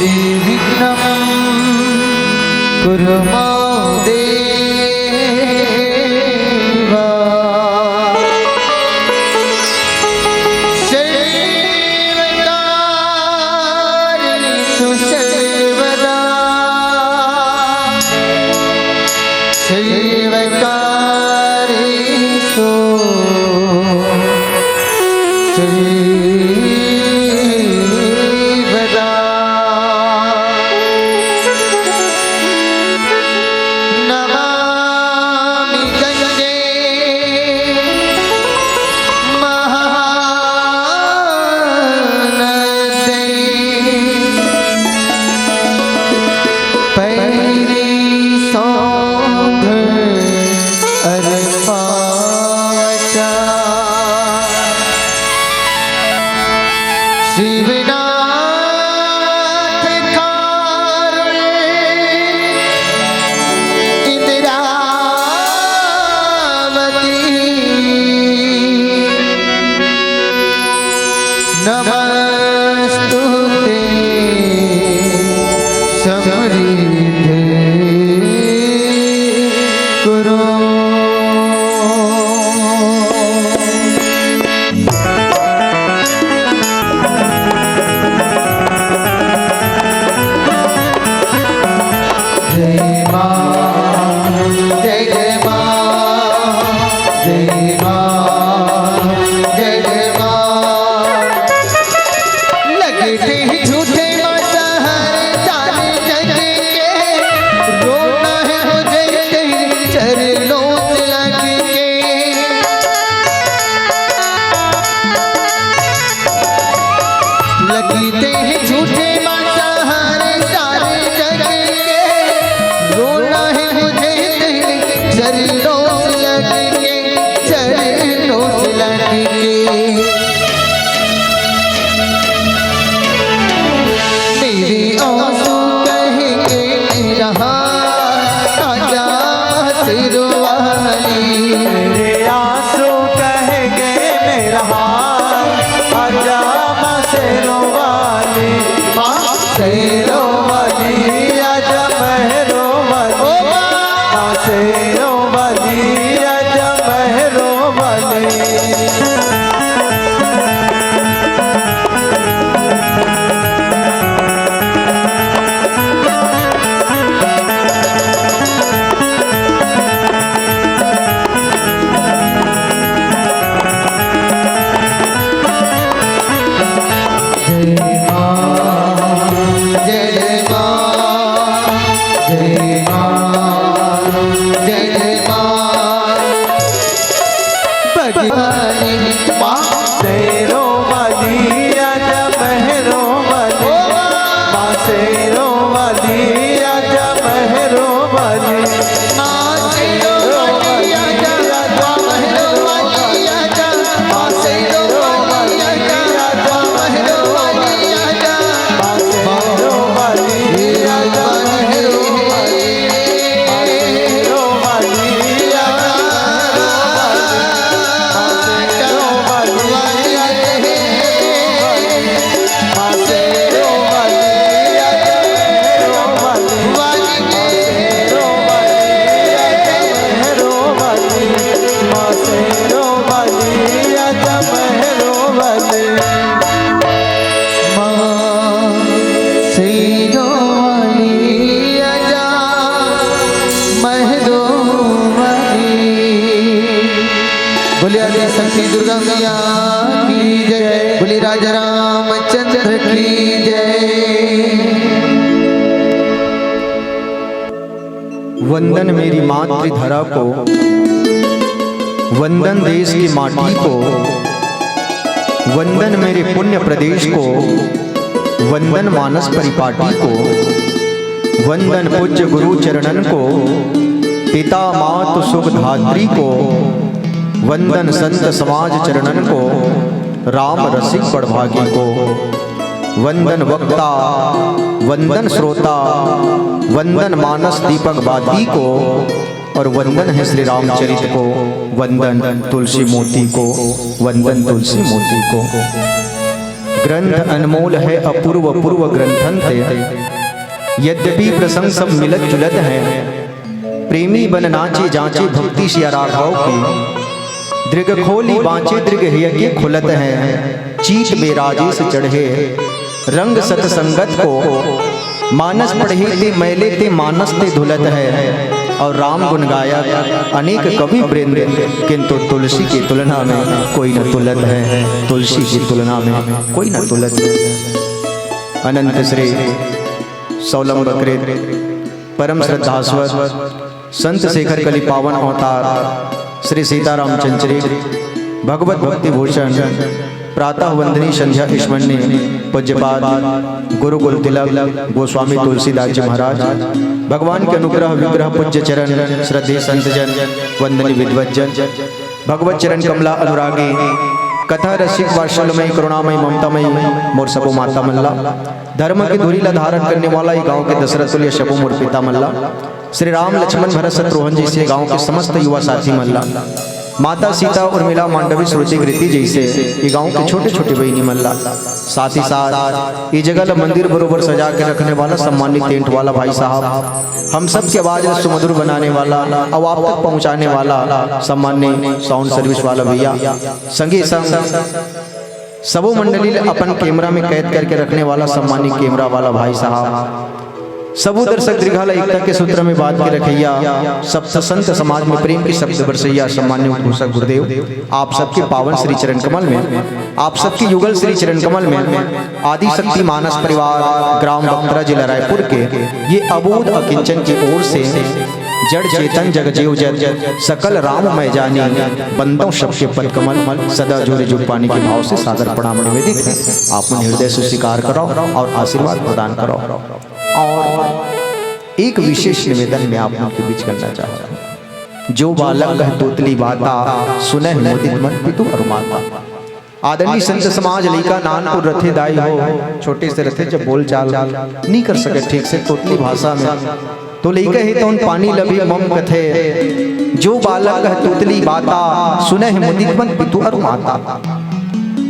निर्विघ्नं कुरु मां देव। सर्वकार्येषु सर्वदा सर्वकार्येषु सर्वदा नमामि गंगे महानदे पैरी सौंध अर्पाचा शिवनाथ कारुण्य इंदिरावती नमस्तुते समृद्धे कुरु। बोलिए आदि शक्ति दुर्गा मैया की जय, बोलिए राजा रामचंद्र की जय। वंदन मेरी मातृधरा को, वंदन देश की माटी को, वंदन मेरे पुण्य प्रदेश को, वंदन मानस परिपाटी को, वंदन पूज्य गुरु चरणन को, पिता मातु सुख धात्री को, वंदन संत समाज चरणन को, राम रसिक बड़भागी को, वंदन वक्ता, वंदन श्रोता, वंदन मानस दीपक बाती को, और वंदन है श्री रामचरित को, वंदन तुलसी मोती को, वंदन तुलसी मोती को। ग्रंथ अनमोल है अपूर्व पूर्व ग्रंथन थे। यद्यपि प्रसंग सब मिलत जुलत है, प्रेमी बन नाचे जांचे भक्ति सिया राघव की। दृग खोली बाँचे दृग हिय के खुलत है, चीत बेराजेस चढ़े रंग सतसंगत को। मानस पढ़े ते मैले ते मानस ते धुलत है, और राम गुण गाया अनेक कवि वृंद, किंतु तुलसी की तुलना में कोई न तुलत है। तुलसी की तुलना में कोई न तुलत है। अनंत श्री सौलंबकृत परम श्रद्धास्वर संत शेखर कली पावन अवतार श्री सीताराम चंचरी भगवत भक्ति भूषण प्रातः वंदनी संध्या स्मरणी पूज्यपाद गुरुकुल तिलक गोस्वामी तुलसीदास जी महाराज, भगवान के अनुग्रह विग्रह पूज्य चरण श्रद्धे संतजन वंदनी विद्वज्जन, भगवत चरण कमला अनुरागी कथा रसिक वात्सल्यमय करुणामय ममतामय मोर सबो माता मल्ला। धर्म की धुरी ला धारण करने वाला ये गांव के दशरथ तुल्य शबो मोर पिता मल्ला। श्री राम लक्ष्मण भरत शत्रुघ्न जैसे गांव के समस्त युवा साथी मल्ला। माता सीता उर्मिला मांडवी श्रुति कृति जैसे ये गांव के छोटे छोटे बहनी मल्ला। साथ ही साथ ये जगह मंदिर बरोबर सजा के रखने वाला सम्मानित टेंट वाला भाई साहब, हम सब की आवाज सुमधुर बनाने वाला और आप तक पहुंचाने वाला सम्मान्य साउंड सर्विस वाला भैया, संगी संग सबो मंडली अपन कैमरा में कैद करके रखने वाला सम्मानित कैमरा वाला भाई साहब, सबो दर्शक दीर्घाला एकता के सूत्र में बात के रखैया, सब संत समाज में प्रेम की शब्द बरसैया सम्मान्य उद्घोषक गुरुदेव, आप सबके पावन श्री चरण कमल में, आप सबके युगल श्री चरण कमल में आदि शक्ति मानस परिवार ग्राम बख्तरा जिला रायपुर के ये अबोध अकिंचन की ओर से जड़ चेतन जग जीव जग सकल राम मैं जानी बंदों सबके पद कमल सदा जोरे जुग पानी के भाव से सादर प्रणाम निवेदित है। आप हृदय से स्वीकार करो और आशीर्वाद प्रदान करो। और एक विशेष निवेदन में आप उनके बीच करना चाहता हूँ। जो बालक कह तोतली बाता सुनह मोदित मन पितु और माता। आदरणीय संत समाज लइका नानपुर रथे दाई हो, छोटे से रथे जब बोल चाल नहीं कर सके ठीक से तोतली भाषा में, तो लइका है तो उन पानी लभी मम कथे। जो बालक कह तोतली बाता सुनह मोदित मन पितु और माता।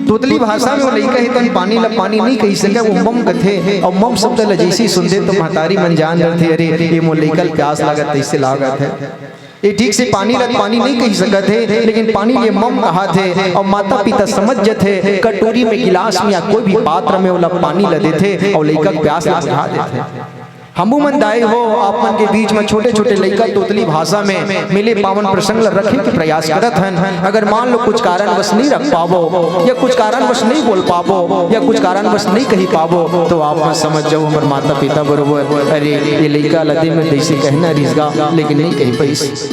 तोतली भाषा में वो लइका है तो पानी ला पानी नहीं कही सके, वो मम कथे। और मम शब्द ला जैसे सुनते तो महतारी मन जान रहे, अरे ये मो लइका प्यास लागत ऐसे लागत है। ये ठीक से पानी ला पानी नहीं कही सकत है, लेकिन पानी ये मम कहा थे। और माता पिता समझ थे कटोरी में गिलास में या कोई भी पात्र में वो पानी ला देते और लइका प्यास ला बुझा देते। हमू मन दाई हो आप मन के बीच में छोटे छोटे लइका तोतली भाषा में मिले पावन प्रसंग रखे के प्रयास करत हैं। अगर मान लो कुछ कारणवश नहीं रख पाबो या कुछ कारणवश नहीं बोल पाबो या कुछ कारणवश नहीं कही पाबो, तो आप मत समझ जाओ हमारे माता पिता बरोबर, अरे ये लइका लदे में जैसे कहना रिजगा लेकिन नहीं कही पैस,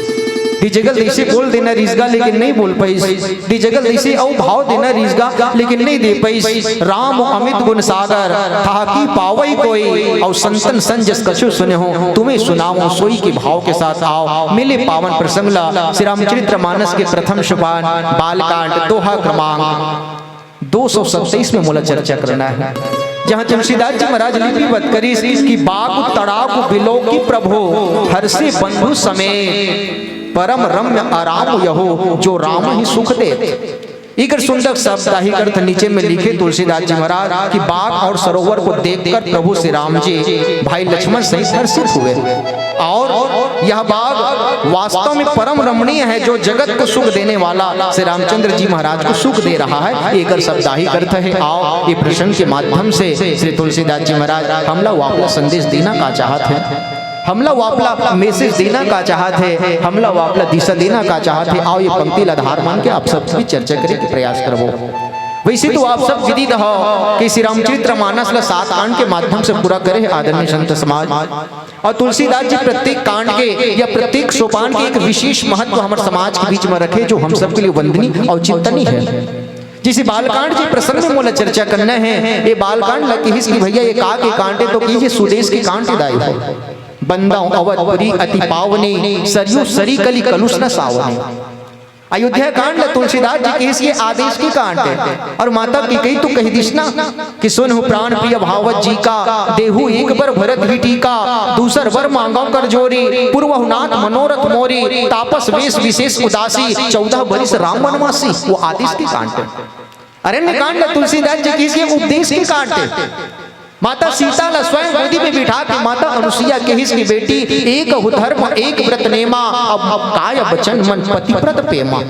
दी जगह जैसे बोल देना रिजगा लेकिन नहीं बोल पैस, दी जगह जैसे औ भाव देना रिजगा लेकिन नहीं दे पैस। राम अमित गुण सागर ताकि पावई कोई, और संतन संजस कछु सुने हो तुम्हें सुनाओ सोई के भाव के साथ आओ। मिले पावन प्रसंग ला श्री रामचरित्र मानस के प्रथम सोपान बालकांड दोहा क्रमांक 227 में मोला चर्चा करना है, जहाँ तुलसीदास जी महाराज लिपिबद्ध करी कि बाग तड़ाग बिलो की प्रभु हर्षे बंधु समेत परम रम्य आराम यहो जो राम ही सुख दे। इकर सुंदर शब्द ही अर्थ नीचे में लिखे तुलसीदास जी महाराज कि बाग और सरोवर को देखकर प्रभु श्री राम जी भाई लक्ष्मण सहित हर्षित हुए, और यह बाग वास्तव में परम रमणीय है जो जगत को सुख देने वाला श्री रामचंद्र जी महाराज को सुख दे रहा है। एक शब्द ही अर्थ है। आओ ये प्रसंग के माध्यम से श्री तुलसीदास जी महाराज हमला वापला संदेश देना का चाहत है, हमला वापला मैसेज देना का चाहत है, हमला वापला दिशा देना का चाहत है। आओ ये पंक्ति आधार मान के आप सब भी चर्चा करने का प्रयास करो। वैसे तो आप सब विदित हो कि श्री रामचरित्र मानस ला 7 कांड के माध्यम से पूरा करे आदरणीय संत समाज, और तुलसीदास जी प्रत्येक कांड के या प्रत्येक सोपान के एक विशेष महत्व हमारे समाज के बीच में रखे जो हम सब के लिए वंदनीय और चिंतनीय है। जिसे बालकांड के प्रसंग में मोला चर्चा करना है, ये बालकांड लगे की भैया ये का के कांटे तो कीजिए सुदेश के कांटे दाई हो। बंदाओं अवधपुरी अति पावनी सरयू सरी कली कलुष न सावनी। अयोध्या कांड तुलसीदास जी के ये आदेश की कांड है, और माता की कही तो कही दिशना कि सुन प्राण प्रिय भावत जी का देहु एक बार भरत ही टीका, दूसर वर मांगो कर जोरी पूर्वहुनाथ मनोरथ मोरी, तापस वेश विशेष उदासी 14 बरिस राम वनवासी। वो आदेश की कांड है। अरण्य कांड तुलसीदास जी की उपदेश के कांड थे। माता सीता ला स्वयं गोदी में बिठा के माता अनुसुईया केहिस की बेटी एक हु धर्म एक व्रत नेमा अब काय बचन मन पतिव्रत प्रेमा।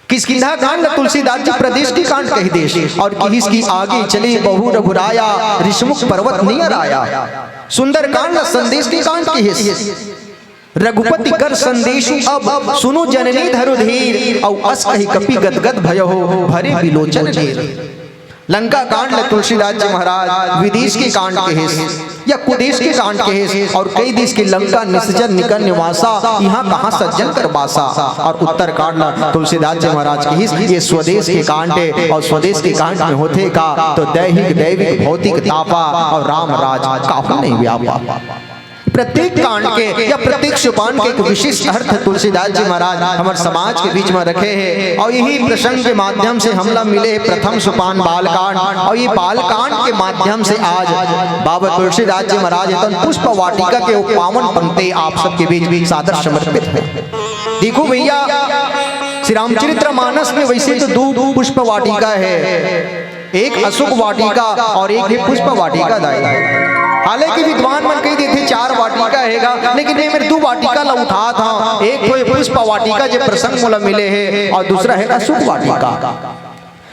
किष्किंधा कांड तुलसीदास जी प्रदेश की कांड कही देश और किहिस की आगे चले बहु रघुराया ऋषमुख पर्वत नियर आया। सुंदर कांड संदेश की कांड कहिस रघुपति कर संदेश अब सुनो जननी धरु धीर औ अस कही कपि गदगद भयो भरे विलोचन ढेर। लंका कांड तुलसीदास जी महाराज विदेश के कांड कहिस या कुदेश के कांड कहिस और कई देश की लंका निसजन निकन निवासा यहाँ कहाँ सज्जन कर बासा। और उत्तर कांड तुलसीदास जी महाराज कहिस ये स्वदेश के कांड है और स्वदेश के कांड में होते का तो दैहिक दैविक भौतिक तापा और राम राज काहू नहीं व्यापा। प्रत्येक कांड के या प्रत्येक सोपान के एक विशिष्ट अर्थ तुलसीदास जी महाराज हमारे समाज के बीच में रखे हैं और यही प्रसंग के माध्यम से हमला मिले प्रथम सोपान बालकांड और ये बालकांड के माध्यम से आज बाबा तुलसीदास जी महाराज पुष्प वाटिका के पावन पंक्ति आप सबके बीच सादर समर्पित है। देखो भैया श्री रामचरितमानस में वैसे तो दो पुष्प वाटिका है, एक अशोक वाटिका और एक है पुष्प वाटिका दाई। हालांकि विद्वान मन कही देते 4 वाटिका हैगा, लेकिन ये मेरे 2 वाटिका ला उठा था। एक तो पुष्प वाटिका जो प्रसंग मोला मिले है और दूसरा है अशोक वाटिका।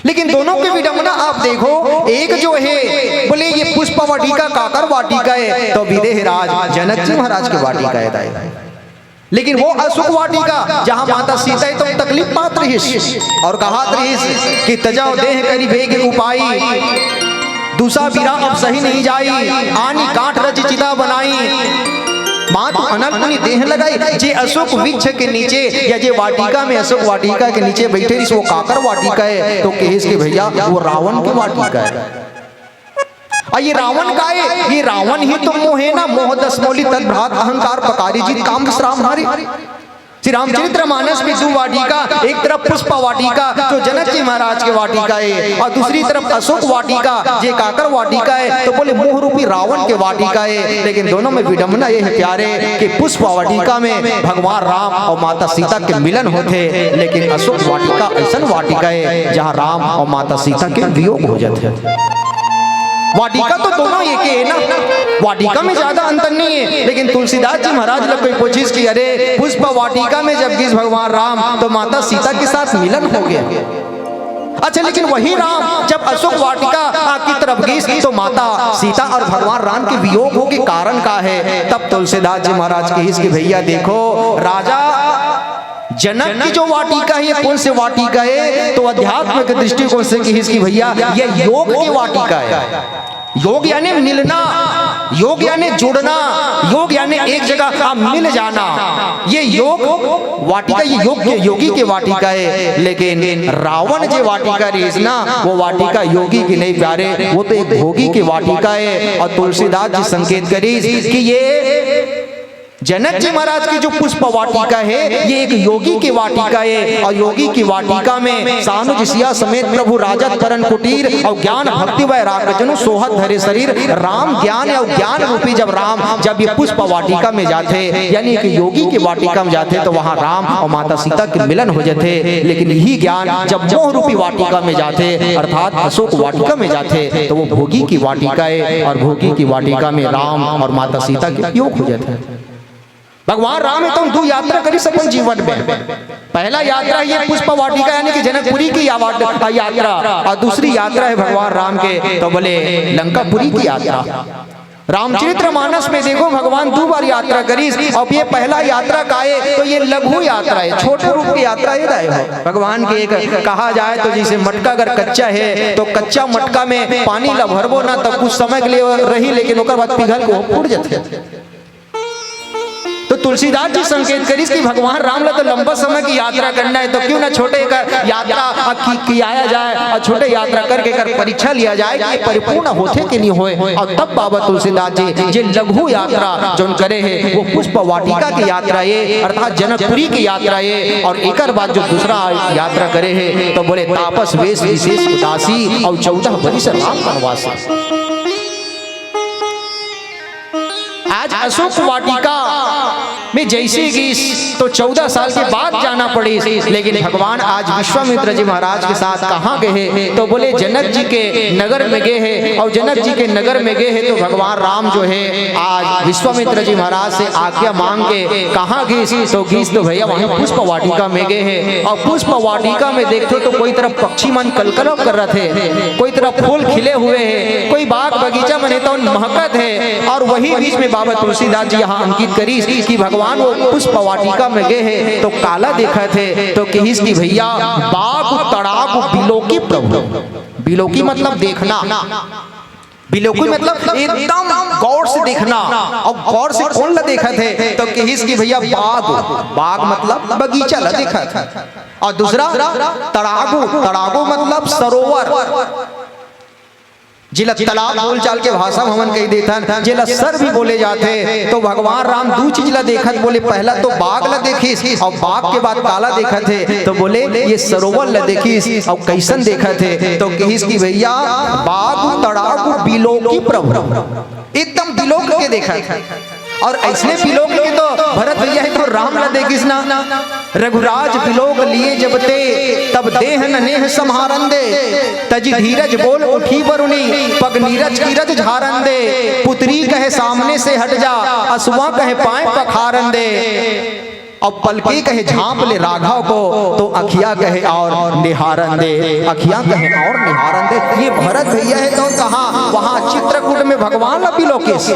लेकिन दोनों के विडंबना आप देखो, एक जो है बोले ये पुष्प वाटिका काकर वाटिका है तो विदेह राज जनक जी महाराज की वाटिका है। लेकिन वो अशोक वाटिका जहां माता सीता तो तकलीफ पात रही और कहा रही कि तजाओ देह करी भेग उपाई दूसरा बिरा अब सही नहीं जाई आनी काट रच चिता बनाई मात अनंतनी देह लगाई। जे अशोक वृक्ष के नीचे या जे वाटिका में अशोक वाटिका के नीचे बैठे रही वो काकर वाटिका है तो कहेस के भैया वो रावण की वाटिका है। ये रावण का है, ये रावण ही तो मोह है ना मोह दसमौली तद भ्रात अहंकार पकारी जीत काम राम हरे। श्री रामचरितमानस में 2 वाटिका, एक तरफ पुष्प वाटिका जो जनक जी महाराज के वाटिका है और दूसरी तरफ अशोक वाटिका जे काकर वाटिका है तो बोले मोह रूपी रावण के वाटिका है। लेकिन दोनों में विडंबना ये है प्यारे कि पुष्प वाटिका में भगवान राम और माता सीता के मिलन होते, लेकिन अशोक वाटिका ऐसा वाटिका है जहाँ राम और माता सीता के वियोग हो जाते। वाटिका तो दोनों एक है ना, वाटिका में ज्यादा अंतर नहीं है। लेकिन तुलसीदास जी महाराज ने कोई कोशिश की अरे पुष्प वाटिका में जब गिस भगवान राम तो माता सीता के साथ मिलन हो गया। अच्छा, लेकिन वही राम जब अशोक वाटिका की तरफ गई तो माता सीता और भगवान राम के वियोग हो के कारण का है। तब तुलसीदास जी महाराज की भैया देखो राजा जनक की जो वाटिका है कौन से वाटिका है तो अध्यात्म के दृष्टिकोण से कि भैया ये योग की वाटिका है। योग यानी मिलना, योग यानी जुड़ना, योग यानी एक जगह मिल जाना। ये योग वाटिका ये योग के योगी के वाटिका है। लेकिन रावण जो वाटिका रही ना वो वाटिका योगी की नहीं प्यारे, वो तो एक भोगी की वाटिका है। और तुलसीदास जी संकेत करी कि ये जनक जी महाराज की जो पुष्प वाटिका है ये एक योगी की वाटिका है। और योगी की वाटिका में सानुज सिया समेत प्रभु राजत परन कुटीर और ज्ञान भक्ति व रागजनु सोहत धरे शरीर। राम ज्ञान और ज्ञान रूपी जब ये पुष्प वाटिका में जाते यानी एक योगी की वाटिका में जाते तो वहाँ राम और माता सीता के मिलन हो जाते। लेकिन यही ज्ञान जब मोह रूपी वाटिका में जाते अर्थात अशोक वाटिका में जाते तो वो भोगी की वाटिका है और भोगी की वाटिका में राम और माता सीता के योग हो जाते। भगवान राम तुम 2 यात्रा करी अपन जीवन में। पहला यात्रा ये पुष्प वाटिका यानी कि जनकपुरी की यात्रा और दूसरी यात्रा है भगवान राम के तो बोले लंकापुरी की यात्रा। रामचरितमानस में देखो भगवान 2 बार यात्रा करी और ये पहला यात्रा का है तो ये लघु यात्रा है, छोटे रूप की यात्रा है भगवान की। एक कहा जाए तो जैसे मटका अगर कच्चा है तो कच्चा मटका में पानी ला भरबो ना तब कुछ समय के लिए रही लेकिन ओकर बाद पिघल को फूट जाते। तो तुलसीदास जी संकेत करी कि भगवान राम ला तो लंबा समय की यात्रा करना है तो क्यों ना छोटे कर यात्रा किया जाए और छोटे यात्रा करके कर परीक्षा लिया जाए कि परिपूर्ण होते कि नहीं होए। और तब बाबा तुलसीदास जी जे लघु यात्रा जो करे है वो पुष्प वाटिका की यात्रा है अर्थात जनकपुरी की यात्रा है। और एक बाद जो दूसरा यात्रा करे है तो बोले तापस वेश विशेष उदासी और 14 वर्ष राम वनवासी। आज अशोक वाटिका में नहीं जैसे कि तो 14 साल के बाद जाना पड़ी, लेकिन भगवान आज विश्वामित्र जी महाराज के साथ कहाँ गए हैं? तो बोले जनक जी के नगर में गए हैं। और जनक जी के नगर में गए हैं तो भगवान राम जो है आज विश्वामित्र जी महाराज से आज्ञा मांग के कहाँ गए? तो गीस तो भैया वहीं पुष्प वाटिका में गए हैं। और पुष्प वाटिका में देखते तो कोई तरफ पक्षी मन कलकल कर रहे थे, कोई तरफ फूल खिले हुए हैं, कोई बाग बगीचा में तो महकत है। और वही बीच में बाबा तुलसीदास जी यहाँ अंकित करी कि भगवान वो पुष्प वाटिका में गए हैं तो काला देखा थे। तो किस की भैया बाग तड़ाग बिलोकी प्रभु, बिलोकी मतलब देखना, बिलोकी मतलब एकदम गौर से देखना। और गौर से कौन ला देखा थे? तो किस की भैया बाग, बाग मतलब बगीचा ला देखा था। और दूसरा तड़ागु, तड़ागु मतलब सरोवर, जिला तालाब बोल चाल के भाषा में हमन कही देता, जिला सर भी बोले जाते। तो भगवान राम दो चीज ला देखत, बोले पहला तो बाग ला देखिस और बाग के बाद काला देखा थे। तो बोले ये सरोवर ला देखिस और कैसन देखा थे? तो किस की भैया बाग तड़ाग बिलोकी प्रभु, एकदम बिलोक के देखा। और ऐसने बिलोक के तो भरत भैया है तो राम ला देखिस ना, रघुराज बिलोक लिए जब ते तब देह न नेह संहारन दे, तजी धीरज बोल उठी बरुनी पग नीरज कीरज झारन दे, पुत्री कहे सामने से हट जा असुआ कहे पाए पखारन दे, अब पलके कहे झांप ले राघव को तो अखिया कहे और निहारन दे, अखिया कहे और निहारन दे। ये भरत भैया है तो कहा वहां चित्रकूट में भगवान ला बिलोकेश।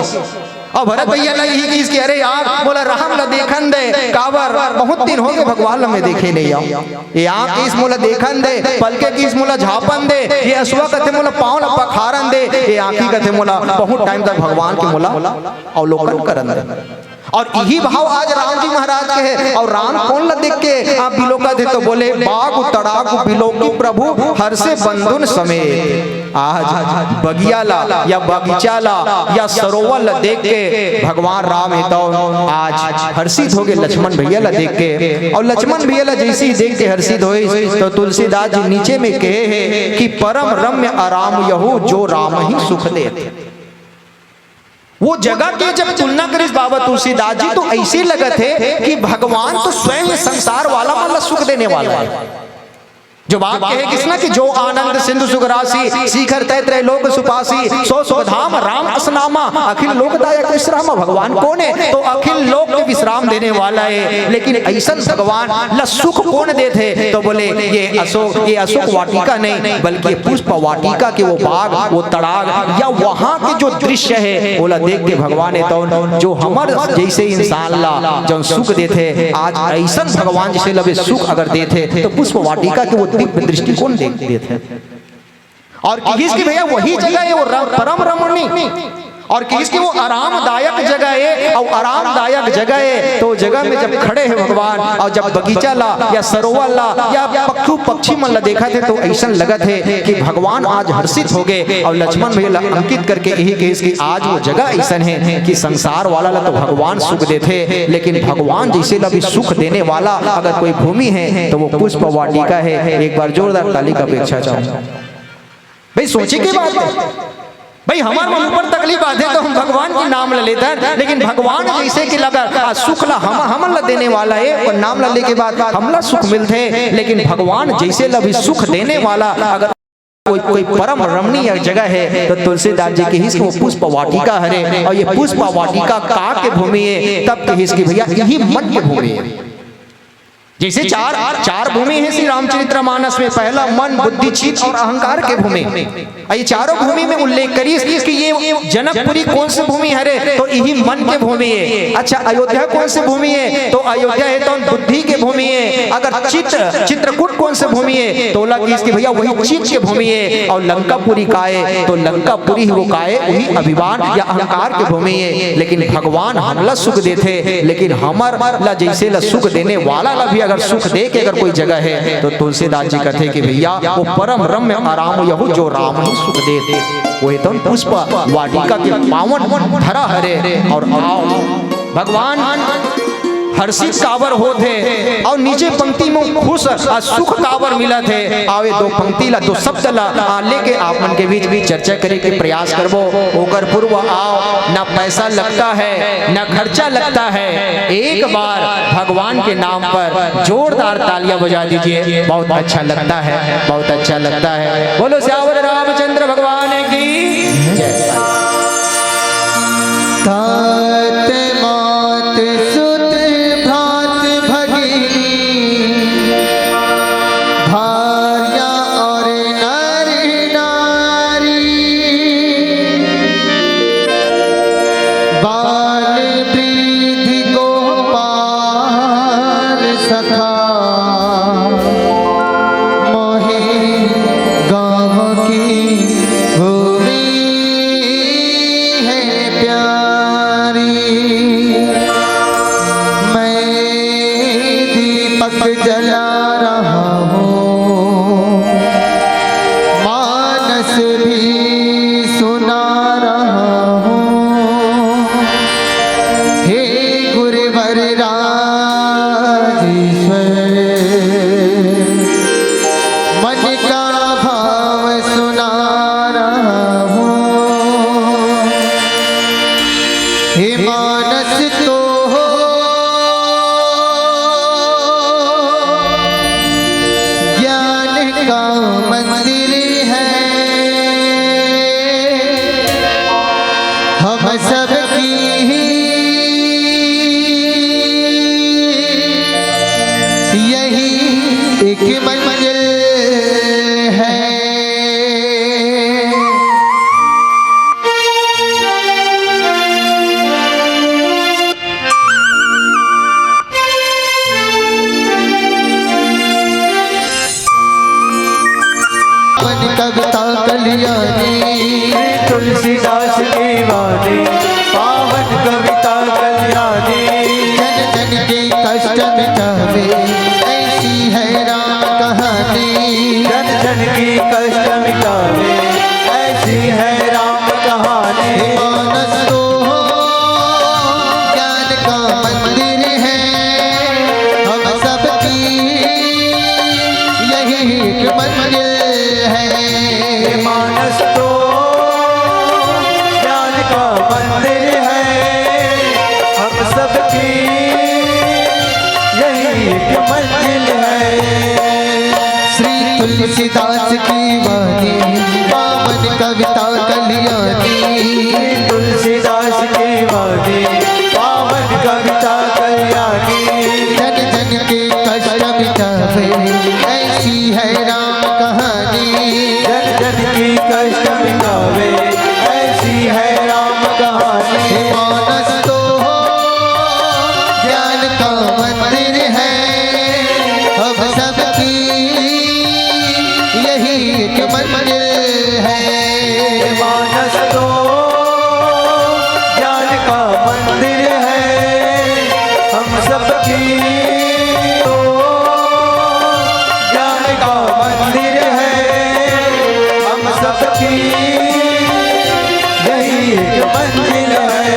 और भरत भैया ला यही कि इसके अरे यार बोला राम ला देखन दे, कावर बहुत दिन हो गए भगवान ला मैं देखे नहीं आओ, ये आंख किस मोला देखन दे, पलके किस मोला झापन दे, ये असुआ कथे मोला पाँव ला पखारन दे, ये आंखी कथे मोला बहुत टाइम तक भगवान के मोला अवलोकन करन दे। और यही भाव आज राम जी महाराज के है। और राम कौन ला देख के आप बिलोका थे? तो बोले बाग तड़ाग बिलोकी प्रभु हर से बंधुन समेत। आज बगिया ला या बगीचा ला या सरोवर ला देख के भगवान राम है तो आज हर्षित हो गए लक्ष्मण भैया ला देख के। और लक्ष्मण भैया ला जैसे ही देख के हर्षित हुए तो तुलसीदास जी नीचे में कहे है कि परम रम्य आराम यहू जो राम ही सुख दे। वो जगह के जब तुलना करिस बाबा तुलसीदास जी तो ऐसे लगा थे कि भगवान तो स्वयं संसार वाला मतलब सुख देने वाला है। जो बात कहे किसना कि जो आनंद सिंधु सुख राशि शिखर तय त्रैलोक सुपासी सो सुखधाम राम असनामा अखिल लोकदायक विश्राम। भगवान कौन है? तो अखिल लोक के विश्राम देने वाला है। लेकिन ऐसा भगवान ला सुख कौन देते? तो बोले ये अशोक वाटिका नहीं बल्कि पुष्प वाटिका के वो बाग वो तड़ाग या वहाँ के जो दृश्य है बोला देख के भगवान है तो जो हमारे जैसे इंसान ला जो सुख देते आज ऐसा भगवान जैसे लबे सुख अगर देते तो पुष्प वाटिका के वो दिव्य दृष्टिकोण देखते थे। और किसकी भैया वही जगह है वो परम रमणी और किसकी वो आरामदायक जगह है। और आरामदायक जगह है तो जगह में जब खड़े हैं भगवान और जब बगीचा ला या सरोवर ला या पक्षु पक्षी मन ला देखा थे तो ऐसा लगा थे कि भगवान आज हर्षित हो गए। और लक्ष्मण भैया अंकित करके यही केस की आज वो जगह ऐसा है कि संसार वाला ला तो भगवान सुख देते लेकिन भगवान जैसे ला भी सुख देने वाला अगर कोई भूमि है तो वो पुष्प वाटिका है। एक बार जोरदार ताली का अपेक्षा चाहूँ। भाई सोचे की बात है भाई हमारे मन ऊपर तकलीफ आते तो हम भगवान के नाम ले लेते हैं लेकिन भगवान जैसे कि लगा सुख ला हम ला देने वाला है और नाम लेने के बाद हमला सुख मिलते हैं। लेकिन भगवान जैसे ला भी सुख देने वाला अगर कोई परम रमणीय जगह है तो तुलसीदास जी की हिस्स वो पुष्प वाटिका है। और ये पुष्प वाटिका का के भूमि है तब के हिस्स की भैया यही मन की भूमि है। जैसे चार भूमि है श्री रामचरितमानस में, पहला मन बुद्धि चित्त और अहंकार के भूमि। ये चारों भूमि में उल्लेख करिए कि ये जनकपुरी कौन सी भूमि है? तो यही मन के भूमि है। अच्छा अयोध्या कौन सी भूमि है? तो अयोध्या है तो बुद्धि के भूमि है। अगर चित्रकूट कौन सी भूमि है? तो इसकी भैया वही चित्त के भूमि है। और लंकापुरी का है तो लंकापुरी वो का है वही अभिमान या अहंकार के भूमि है। लेकिन भगवान हमला सुख देते लेकिन हमारा जैसे ला सुख देने वाला ला भी अगर सुख दे के अगर कोई जगह है तो तुलसीदास जी कहते कि भैया वो परम रम्य आराम यहू जो राम ही सुख देते वो तो पुष्प वाटिका के पावन धरा हरे। और आओ भगवान हर्षित काबर होते और नीचे पंक्ति में खुश और सुख काबर मिला थे। आवे दो पंक्ति ला दो शब्द ला लेके आप मन के बीच चर्चा करे के प्रयास करबो। ओकर पूर्व आओ, ना पैसा लगता है ना खर्चा लगता है, एक बार भगवान के नाम पर जोरदार तालियां बजा दीजिए। बहुत अच्छा लगता है, बहुत अच्छा लगता है। बोलो श्यावर रामचंद्र भगवान की जय। तात मात सुत भ्रात भगिनी भार्या और नर नारी बाल वृद्ध गोपाल सखा मोहे गाँव की भूमि है प्यारी। मैं दीपक जला रहा हूँ, मानस भी सुना रहा हूँ। हे गुरुवर राजेश्वर, मन का भाव सुना रहा हूँ। हे मानस तो ज्ञान का मंदिर है, हम सबकी यही एक मंजिल है। कविता कल्याणी तुलसीदास की वाणी, पावन कविता कल्याणी। जन जन के कष्ट मिटावे ऐसी है राम कहानी। जन जन की कष्ट मिटावे ऐसी है राम कहानी। मानस तो ज्ञान का मंदिर है, हम सबकी यही एक मंजिल है। मानस तो ज्ञान का मंदिर है, हम सबकी यही एक मंजिल है। श्री तुलसीदास की वाणी, पावन कविता कल्याणी। तुलसीदास की वाणी, पावन कविता कल्याणी। जन जन के कष्ट मिटावे ऐसी है राम कहानी। जन जन की कष्ट मिटावे ऐसी है राम कहानी। हे मानस तो ज्ञान का मंदिर है, हम सबकी यही एक मंजिल है। मानस तो ज्ञान का मंदिर है, हम सबकी तो ज्ञान का मंदिर है, हम सबकी यही एक मंजिल है।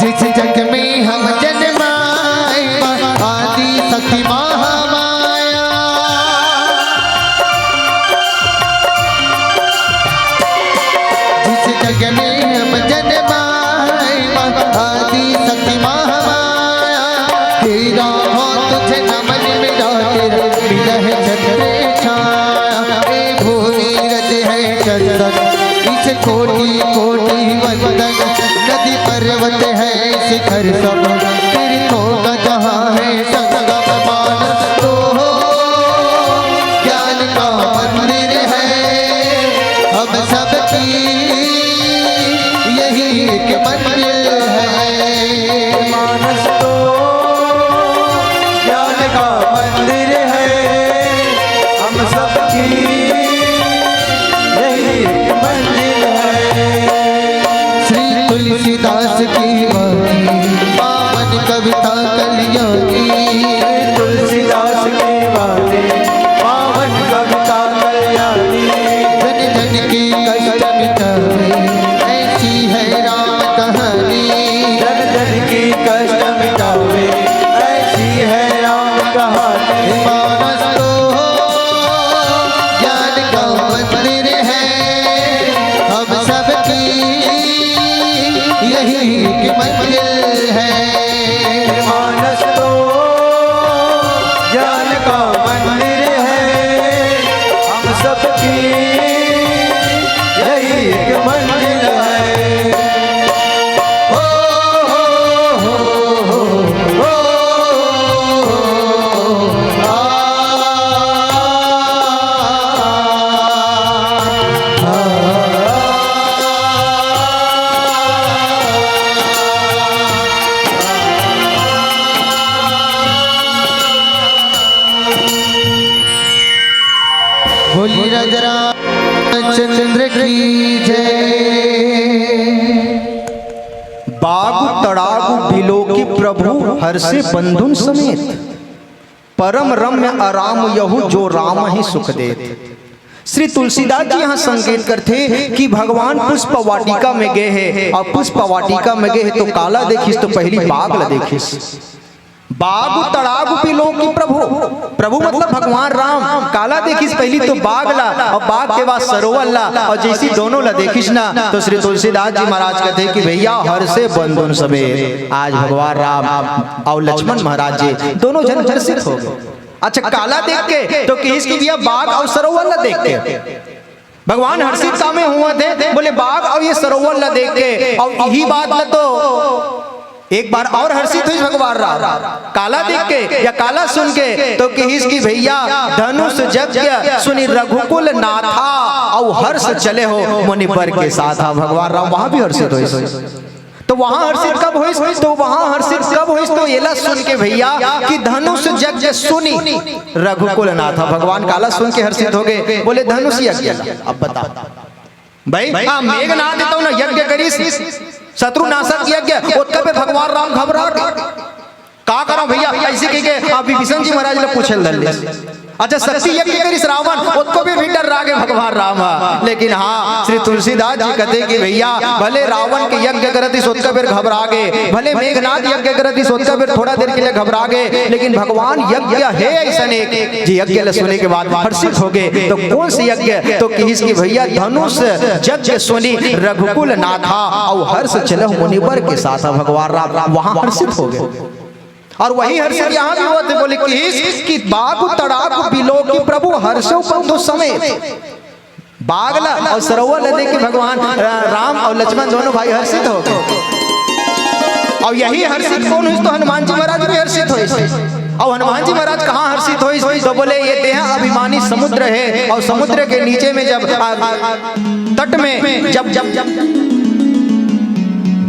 जिस जग में हम जन्माए आदि शक्ति महामाया। जिस जग में हम जन्माए आदि शक्ति महामाया। तेरा हो तुझे नमन मेरा तेरा विरह छत्र छाया। ए भूमि रज है चंदन, इस कोटि कोटि वंदन। नदी पर्वत है शिखर सब, तीर्थों का जहाँ है संगम। मानस तो ज्ञान का मंदिर है, हम सबकी यही एक मंजिल है। तुलसीदास की वाणी पावन कविता कल्याणी तुलसीदास की वाणी पावन कविता कल्याणी जन जन की कष्ट मिटावे ऐसी है राम कहानी जन जन की कष्ट मिटावे ऐसी है राम कहानी मानस तो ज्ञान का मंदिर है हम सबकी यही की मंजिल है मानस तो ज्ञान का मंदिर है हम सबकी यही एक मंजिल है हो बोली रामचंद्र की जय। बागु तड़ागु बिलो की प्रभु हर्षे बंधुन समेत परम रम्य आराम यहु जो राम ही सुख देत। श्री तुलसीदास जी यहाँ संकेत करते कि भगवान पुष्प वाटिका में गए हैं और पुष्प वाटिका में गए हैं तो काला देखिस तो पहली बाग ला देखिस। बागु तड़ागु बिलो की प्रभु, प्रभु मतलब भगवान राम। काला देखिस पहली तो बाग ला और बाग के बाद सरोवर ला और जैसी दोनों ला देखिस ना तो श्री तुलसीदास जी महाराज कहते कि भैया हर से बंधुन समेत आज भगवान राम और लक्ष्मण महाराज जी दोनों जन हर्षित हो गए। अच्छा काला देख के तो किस की भैया बाग और सरोवर ला देख के भगवान हर्षित कामे हुआ थे, बोले बाग और ये सरोवर ला देख के और यही बात ला तो एक बार और हर्षित हुई भगवान राम काला देख के या काला सुन के तो किस की भैया धनुष यज्ञ सुनी रघुकुल नाथा और हर्ष चले हो मुनिवर के साथ। भगवान राम वहां भी हर्षित हुई तो वहां हर्षित कब हुई तो वहां हर्षित कब हुई तो येला सुन के भैया कि धनुष यज्ञ सुनी रघुकुल नाथा। भगवान काला सुन के हर्षित हो गए, बोले धनुष यज्ञ। अब बता भाई मेघनाथ देता हूं ना यज्ञ करीस शत्रु नाशक यज्ञ उसका पे भगवान राम घबरा का करो भैया ऐसे कह के आप विभीषण जी महाराज ने पूछे दल्ले। अच्छा शक्ति यज्ञ करिस रावण उसको भी डर रागे भगवान राम। लेकिन हाँ श्री तुलसीदास जी कहते कि भैया भले रावण के यज्ञ करती सोचकर फिर घबरा गए, भले मेघनाथ यज्ञ करती सोचकर फिर थोड़ा देर के लिए घबरा गए, लेकिन भगवान यज्ञ है ऐसा एक जी यज्ञ सुनने के बाद हर्षित हो गए। तो कौन से यज्ञ तो किस की भैया धनुष यज्ञ सुनी रघुकुल नाथा और हर्ष चले मुनिवर के साथ भगवान राम वहां हर्षित हो गए। और वही हर्षित यहाँ भी हुआ थे, बोले कि बाग तड़ागु बिलो की प्रभु हर्षो बंधु समेत बागला और सरोवर ले के भगवान राम और लक्ष्मण दोनों भाई हर्षित हो गए। और यही हर्षित कौन हुई तो हनुमान जी महाराज भी हर्षित हुए। और हनुमान जी महाराज कहाँ हर्षित हुई तो बोले ये देह अभिमानी समुद्र है और समुद्र के नीचे में जब तट में जब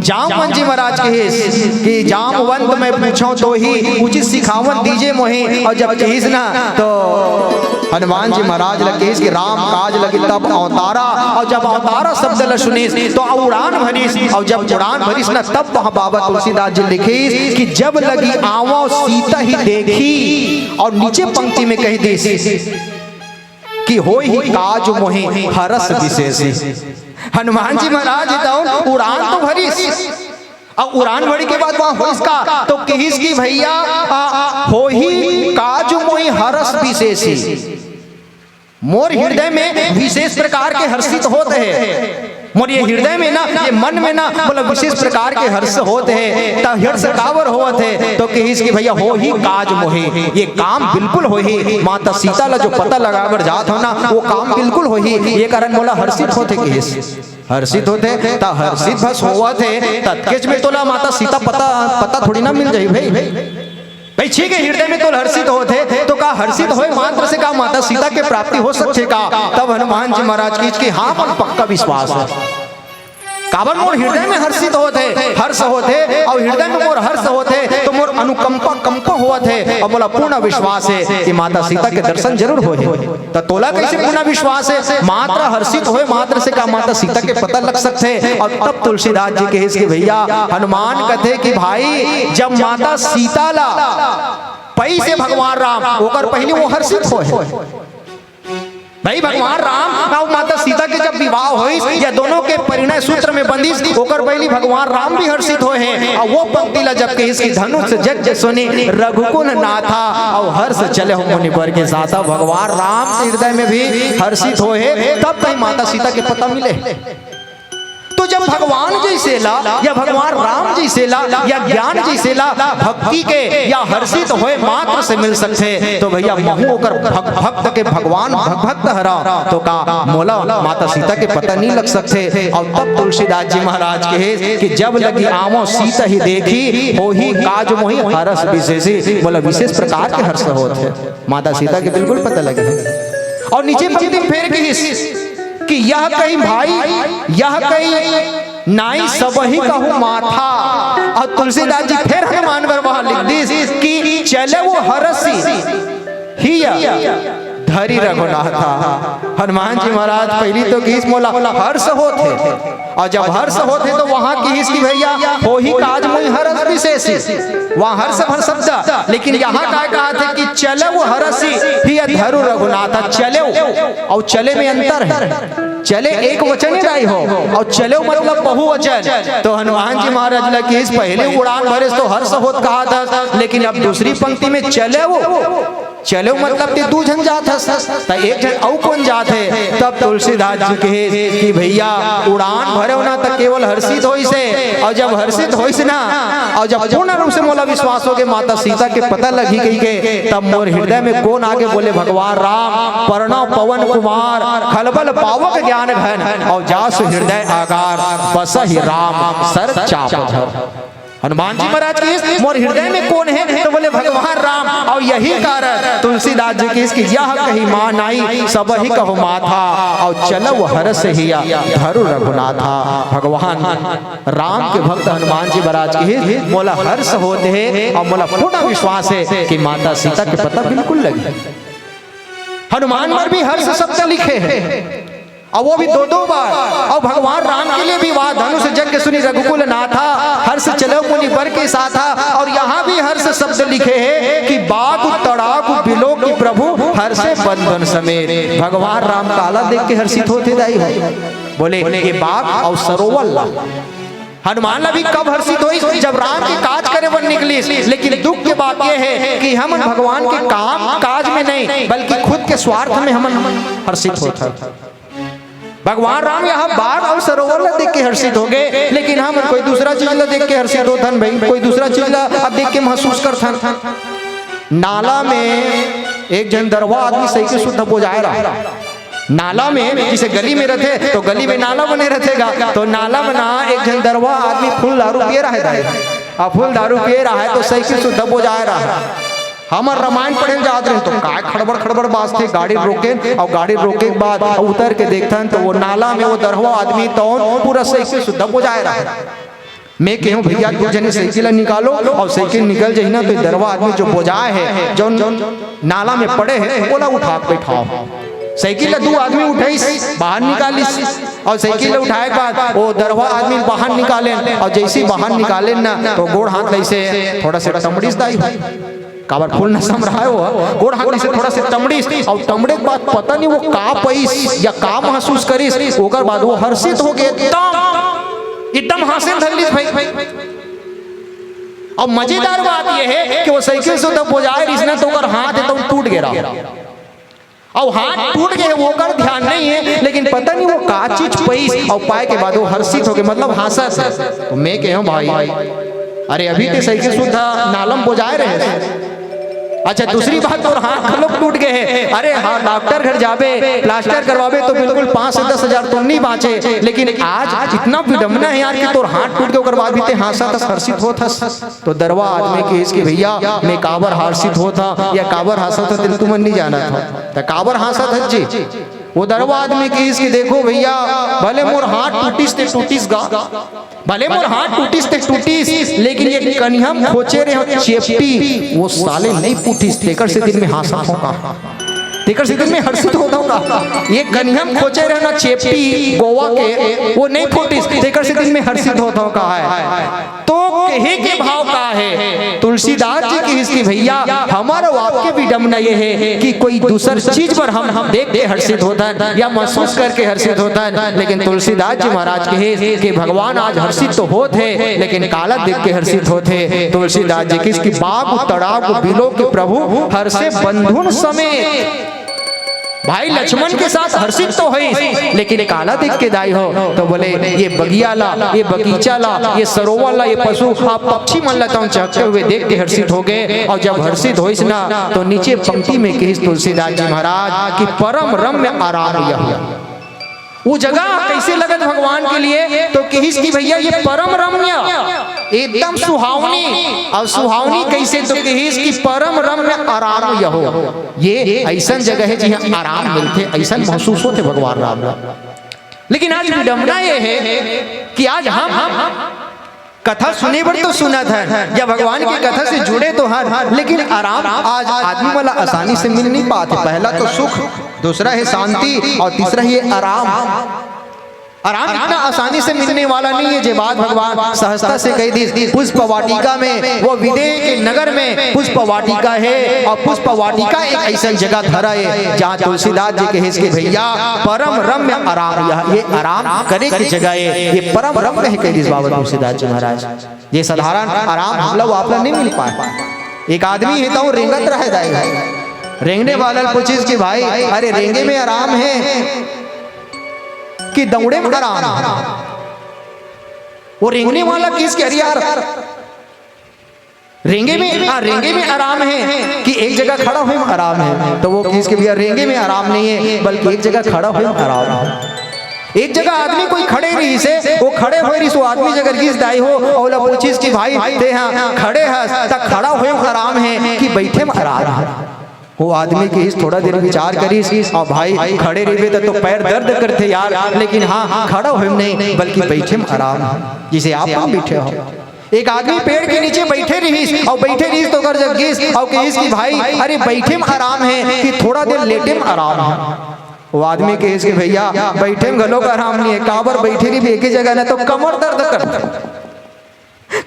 जामवंत जी महाराज कि जामवंत मैं पूछूं तो ही उचित सिखावन दीजिए मोहे। और जब कहिस ना तो हनुमान जी महाराज लगे कि राम काज लगे तब अवतारा और जब अवतारा शब्द ल सुनीस तो उड़ान भरीस और जब उड़ान भरीस ना तब वहां बाबा तुलसीदास जी लिखीस कि जब लगी आवो सीता ही देखी और नीचे पंक्ति में कह दी कि होई ही काज मोहे हरस विशेष। हनुमान जी महाराज तो उड़ान तो भरी और उड़ान भरी के बाद वहां हो इसका तो किस की भैया हो ही काज मोहि हरस विशेषी मोर हृदय में विशेष प्रकार के हर्षित होते हैं। मोर ये हृदय में ना ये मन में ना बोला विशेष प्रकार के हर्ष होते हैं तो हर्ष कावर होते हैं तो किस की भैया हो ही काज मोहि ये काम बिल्कुल हो ही माता सीता ला जो पता लगाकर जात हो ना वो काम बिल्कुल हो ही ये कारण बोला हर्षित होते किस हर्षित होते ता हर्षित बस हुआ थे तत्केच में तोला माता सीता पता थोड़ी ना मिल जाए भाई ठीक है हृदय में तो हर्षित होते तो का हर्षित होए मात्र से का माता सीता के प्राप्ति हो सकते का। तब हनुमान जी महाराज की हाँ पर पक्का विश्वास है काबर मोर हृदय में हर्षित होते हर्ष होते और हृदय में मोर हर्ष होते तो मोर अनुकंपा कंप हो होवत है और बोला पूर्ण विश्वास है कि माता सीता के दर्शन जरूर होए। तो तोला कैसे पूर्ण विश्वास है? मात्र हर्षित होए मात्र से का माता सीता के पता लग सकते हैं। और तब तुलसीदास जी के इसके भैया हनुमान कहते कि भाई जब माता सीता ला पई से भगवान राम होकर पहले वो हर्षित होए। भाई भगवान राम और माता सीता के जब विवाह हुई या दोनों के परिणय सूत्र में बंदिश होकर पहली भगवान राम भी हर्षित हुए हैं। और वो पंक्ति ला जब के इसकी धनुष जग सुनी रघुकुल नाथा और हर्ष चले हो मुनिवर के साथ। भगवान राम के हृदय में भी हर्षित हुए तब कहीं माता सीता के पता मिले। तो जब भगवान जैसे ला या भगवान राम जैसे ला या ज्ञान जैसे ला भक्ति के या हर्षित होए मात्र से मिल सकते तो भैया महू होकर भक्त के भगवान भक्त हरा तो का मोला माता सीता के पता नहीं लग सकते। और तब तुलसीदास जी महाराज के कि जब लगी आमो सीता ही देखी हो ही काज मोही हर्ष विशेषी, बोला विशेष प्रकार के हर्ष होते माता सीता के बिल्कुल पता लगे। और नीचे पंक्ति फेर के कि यह कहीं भाई यह कहीं नाई सब ही कहूँ माथा। और तुलसीदास जी फिर हनुमान पर वहां लिख दी कि चले वो हरसी ही धरी रघुनाथा। हनुमान जी महाराज पहली तो किस मोला हर्ष होते और जब हर्ष होते तो वहां की इसकी भैया हो ही काज मुई हर्ष विशेषी वहां हर्ष भर शब्द। लेकिन यहाँ क्या कहा था कि चले वो हरसी ही धरु रघुनाथा। चले और चले में अंतर है। चले एक वचन ही राय हो और चले मतलब बहुवचन। तो हनुमान जी महाराज लगे इस पहले उड़ान भरे तो हर्ष होत कहा था, लेकिन अब दूसरी पंक्ति में चले चलो मतलब कि दू जन जात है एक जन औ कौन जात है। तब तुलसीदास जी कहे कि भैया उड़ान भरे ना तो केवल हर्षित होई से और जब हर्षित होई से ना और जब पूर्ण रूप से मोला विश्वास हो के माता सीता के पता लगी गई के तब मोर हृदय में कौन आगे बोले भगवान राम प्रणव पवन कुमार खलबल पावक ज्ञान घन और जासु हृदय आकार बस ही राम सर चाप। हनुमान जी महाराज की मोर हृदय में कौन है तो बोले भगवान राम। और यही कारण तुलसीदास जी की इसकी यह कही मां नाई सब ही कहो माथा और चलो हरस हिया धरु रघुनाथा। भगवान राम के भक्त हनुमान जी महाराज की मोला हर्ष होते हैं और मोला पूर्ण विश्वास है कि माता सीता के पता बिल्कुल लगे। हनुमान पर भी हर्ष शब्द लिखे हैं और वो भी दो बार। और भगवान राम के लिए भी वहां धनुष यज्ञ सुनी रघुकुल नाथा हर्ष चलो मुनि बर के साथ। और यहाँ भी हर्ष शब्द लिखे हैं कि बाग तड़ाक बिलो की प्रभु हर्षे बंधन समेत। भगवान राम काला देख के हर्षित होते दाई हो बोले ये बाग और सरोवर हनुमान भी कब हर्षित हुई जब राम की काज करे वन निकली। लेकिन दुख की बात यह है कि हम भगवान के काम काज में नहीं बल्कि खुद के स्वार्थ में हम हर्षित होता। भगवान राम यहाँ बाग और सरोवर ला देख के हर्षित हो गए, लेकिन हम कोई दूसरा चीज ला देख के हर्षित होथन भाई, कोई दूसरा चीज ला देख के महसूस करथन। नाला में एक जन दरवा आदमी सही के शुद्ध हो जाए रहा। नाला में जिसे गली में रहते तो गली में नाला बने रहेगा तो नाला बना एक जन दरवा आदमी फुल दारू पिए रहा है और फुल दारू पिए रहा है तो सही के शुद्ध हो जाए रहा। हमार रामायण पढ़े जाते रहे तो काय खड़बड़ खड़बड़ बात थे गाड़ी रोके और गाड़ी रोके के बाद उतर के देखते तो वो नाला में वो दरवा आदमी तो पूरा सही से शुद्ध हो जाए रहा। मैं कहूँ भैया दो जने साइकिल निकालो और साइकिल निकल जाए ना तो दरवा आदमी जो बोझाए है जो नाला में पड़े हैं बोला उठा बैठाओ। साइकिल दो आदमी उठाई बाहर निकाली और साइकिल उठाए के बाद वो दरवा आदमी बाहर निकाले और जैसे बाहर निकाले ना तो गोड़ हाथ ऐसे थोड़ा सा टमड़ीस दाई काबर फूल न सम रहा है वो गोड़ हाथ से थोड़ा से टमड़ीस और टमड़े के बाद पता नहीं वो का पैस या का महसूस करिस ओकर बाद वो हर्षित हो गए एकदम हासिल धरलिस भाई। और मजेदार बात ये है कि वो साइकिल से तब बजाए रिसना तो ओकर हाथ एकदम टूट गया और हाथ टूट गए वो कर ध्यान नहीं है लेकिन पता नहीं वो का चीज पैस और पाए के बाद वो हर्षित हो गए मतलब हंसत है। तो मैं कहूं भाई अरे अभी ते साइकिल सुधा नालम बजाए रहे। अच्छा दूसरी बात तो हाथ खलोक टूट गए हैं। अरे हाँ डॉक्टर घर जाबे प्लास्टर करवाबे तो बिल्कुल 5 से 10 हजार तो नहीं बाँचे, लेकिन आज इतना विडम्बना है यार कि तोर हाथ टूट के बाद भी हासा तस हर्षित होता। तो दरवा आदमी के इसके भैया मैं काबर हर्षित होता या काबर हासा था दिल तुमन नहीं जाना था तो काबर हासा था जी। वो दरवा आदमी की इसकी देखो भैया भले मोर हाथ टूटिस ते टूटिस गा भले मोर हाथ टूटिस ते टूटिस लेकिन ये कन्हम खोचे रहे चेपटी वो साले नहीं पूठी तेकर से दिन में हासा होगा, तेकर से दिन में हर्षित होता होगा। ये कन्हम खोचे रहे ना चेपटी गोवा के वो नहीं फूटी तेकर से दिन में हर्षित होता होगा है। तो कहे के भाव का है तुलसीदास जी की इसकी भैया हमारा वाक्य विडम्बना ये है कि कोई दूसर चीज पर हम देख के हर्षित होता है या महसूस करके हर्षित होता है, लेकिन तुलसीदास जी महाराज कहे कि भगवान आज हर्षित तो होते लेकिन काला देख के हर्षित होते। तुलसीदास जी की इसकी बाग तड़ाव बिलो के प्रभु हर्षे बंधुन समेत भाई लक्ष्मण के साथ हर्षित तो है लेकिन काला देख के दाई हो तो बोले ये बगिया ला, ये बगीचा ला, ये सरोवर ला, ये पशु आप पक्षी मन लेता हूँ चहकते हुए देख के हर्षित हो गए। और जब हर्षित हो ना तो नीचे पंक्ति में कही तुलसीदास जी महाराज की परम रम्य आराम यह वो जगह कैसे लगत भगवान के लिए तो कहिस की भैया ये परम रम्य एकदम सुहावनी। और सुहावनी कैसे तो कहिस की परम रम्य आराम यहो ये ऐसा जगह है जहाँ आराम मिलते ऐसा महसूस होते भगवान राम। लेकिन आज विडम्बना ये है कि आज हम कथा सुने पर तो सुना था या भगवान की कथा से जुड़े तो हर, लेकिन आराम आज आदमी वाला आसानी से मिल नहीं पाते। पहला तो सुख, दूसरा है शांति और तीसरा है आराम। आराम इतना आसानी से मिलने वाला नहीं है। जो बात भगवान सहजता से कही दी पुष्प वाटिका में, वो विदेह के नगर में पुष्प वाटिका है और पुष्प वाटिका एक ऐसा जगह धरा है जहाँ तुलसीदास जी के इसके भैया परम रम्य आराम, ये आराम करे की जगह है, ये परम रम्य है कह दी बाबा तुलसीदास जी महाराज। ये साधारण आराम हम लोग आप नहीं मिल पाए। एक आदमी है तो रेंगत रह जाएगा, रेंगने वाला पूछिस कि भाई अरे रेंगे में आराम है कि दौड़े में आराम? वो रेंगने वाला किस के यार रेंगे में आराम है कि एक जगह खड़ा हुए आराम है? तो वो किस के भैया रेंगे में आराम नहीं है बल्कि एक जगह खड़ा हुए आराम है। एक जगह आदमी कोई खड़े रही से वो खड़े हुए रही सो आदमी जगह गिस दाई हो और पूछिस कि भाई ते हाँ खड़े है तक खड़ा हुए आराम है कि बैठे में आराम है? वो आदमी के इस थोड़ा देर विचार करी और भाई खड़े रहे तो पैर दर्द करते यार, लेकिन हाँ खड़ा हुए नहीं बल्कि बैठे में आराम जिसे आप बैठे हो। एक आदमी पेड़ के नीचे बैठे रही और बैठे रही तो कर जगीस और कहिस कि भाई अरे बैठे में आराम है कि थोड़ा देर लेटे में आराम है? वो आदमी कहिस कि भैया बैठे में गलों का आराम नहीं है, काबर बैठे रही एक ही जगह ना तो कमर दर्द करते,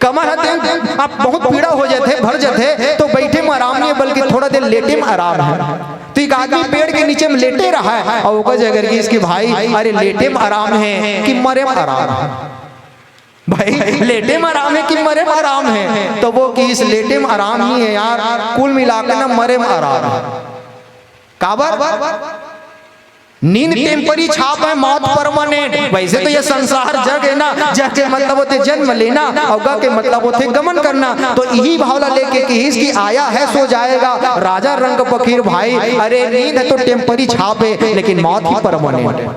कमर हते आप बहुत पीड़ा हो जाते भर जाते तो बैठे में आराम नहीं है बल्कि थोड़ा देर लेटे में आराम है। तो एक आदमी पेड़ के नीचे में लेटे रहा है और वो जगह की इसकी भाई अरे लेटे में आराम है कि मरे में आराम है? भाई लेटे में आराम है कि मरे में आराम है? तो वो कि इस लेटे में आराम नहीं है यार, कुल मिलाकर ना मरे में आराम है। काबर नींद टेम्परी छाप है मौत परमानेंट। वैसे तो ये संसार जग है ना, जग के मतलब होते जन्म लेना और ग के मतलब होते गमन करना। तो यही भावना लेके कि इसकी आया है सो जाएगा राजा रंग फकीर भाई अरे नींद है तो टेम्परी छाप है लेकिन मौत ही परमानेंट है।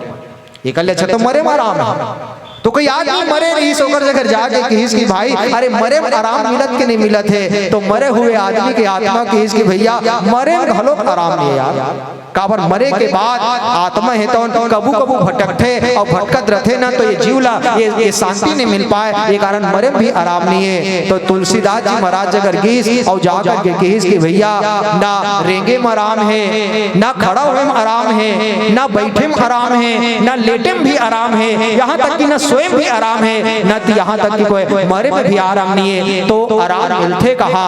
ये अच्छा तो मरे में आराम है? तो कोई आदमी मरे रही सोकर जगह जाके कहिस कि भाई अरे मरे में आराम मिलत के नहीं मिलत है? तो मरे हुए आदमी की आत्मा कहिस कि भैया मरे में घलो आराम नहीं यार। काबर मरे के बाद आत्मा है तो कबू कबू भटकते और भटकत रहते ना तो ये जीवला ये शांति नहीं मिल पाए, ये कारण मरे में भी आराम नहीं है। तो तुलसीदास जी महाराज जगह गिस और जाकर के कहिस कि भैया ना रेंगे में आराम है, ना खड़ा हुए में आराम है, ना बैठे में आराम है, ना लेटे में भी आराम है, यहाँ तक कि ना स्वयं भी आराम है, न यहाँ तक कि कोई मरे में भी आराम नहीं है। तो आराम मिलते कहाँ,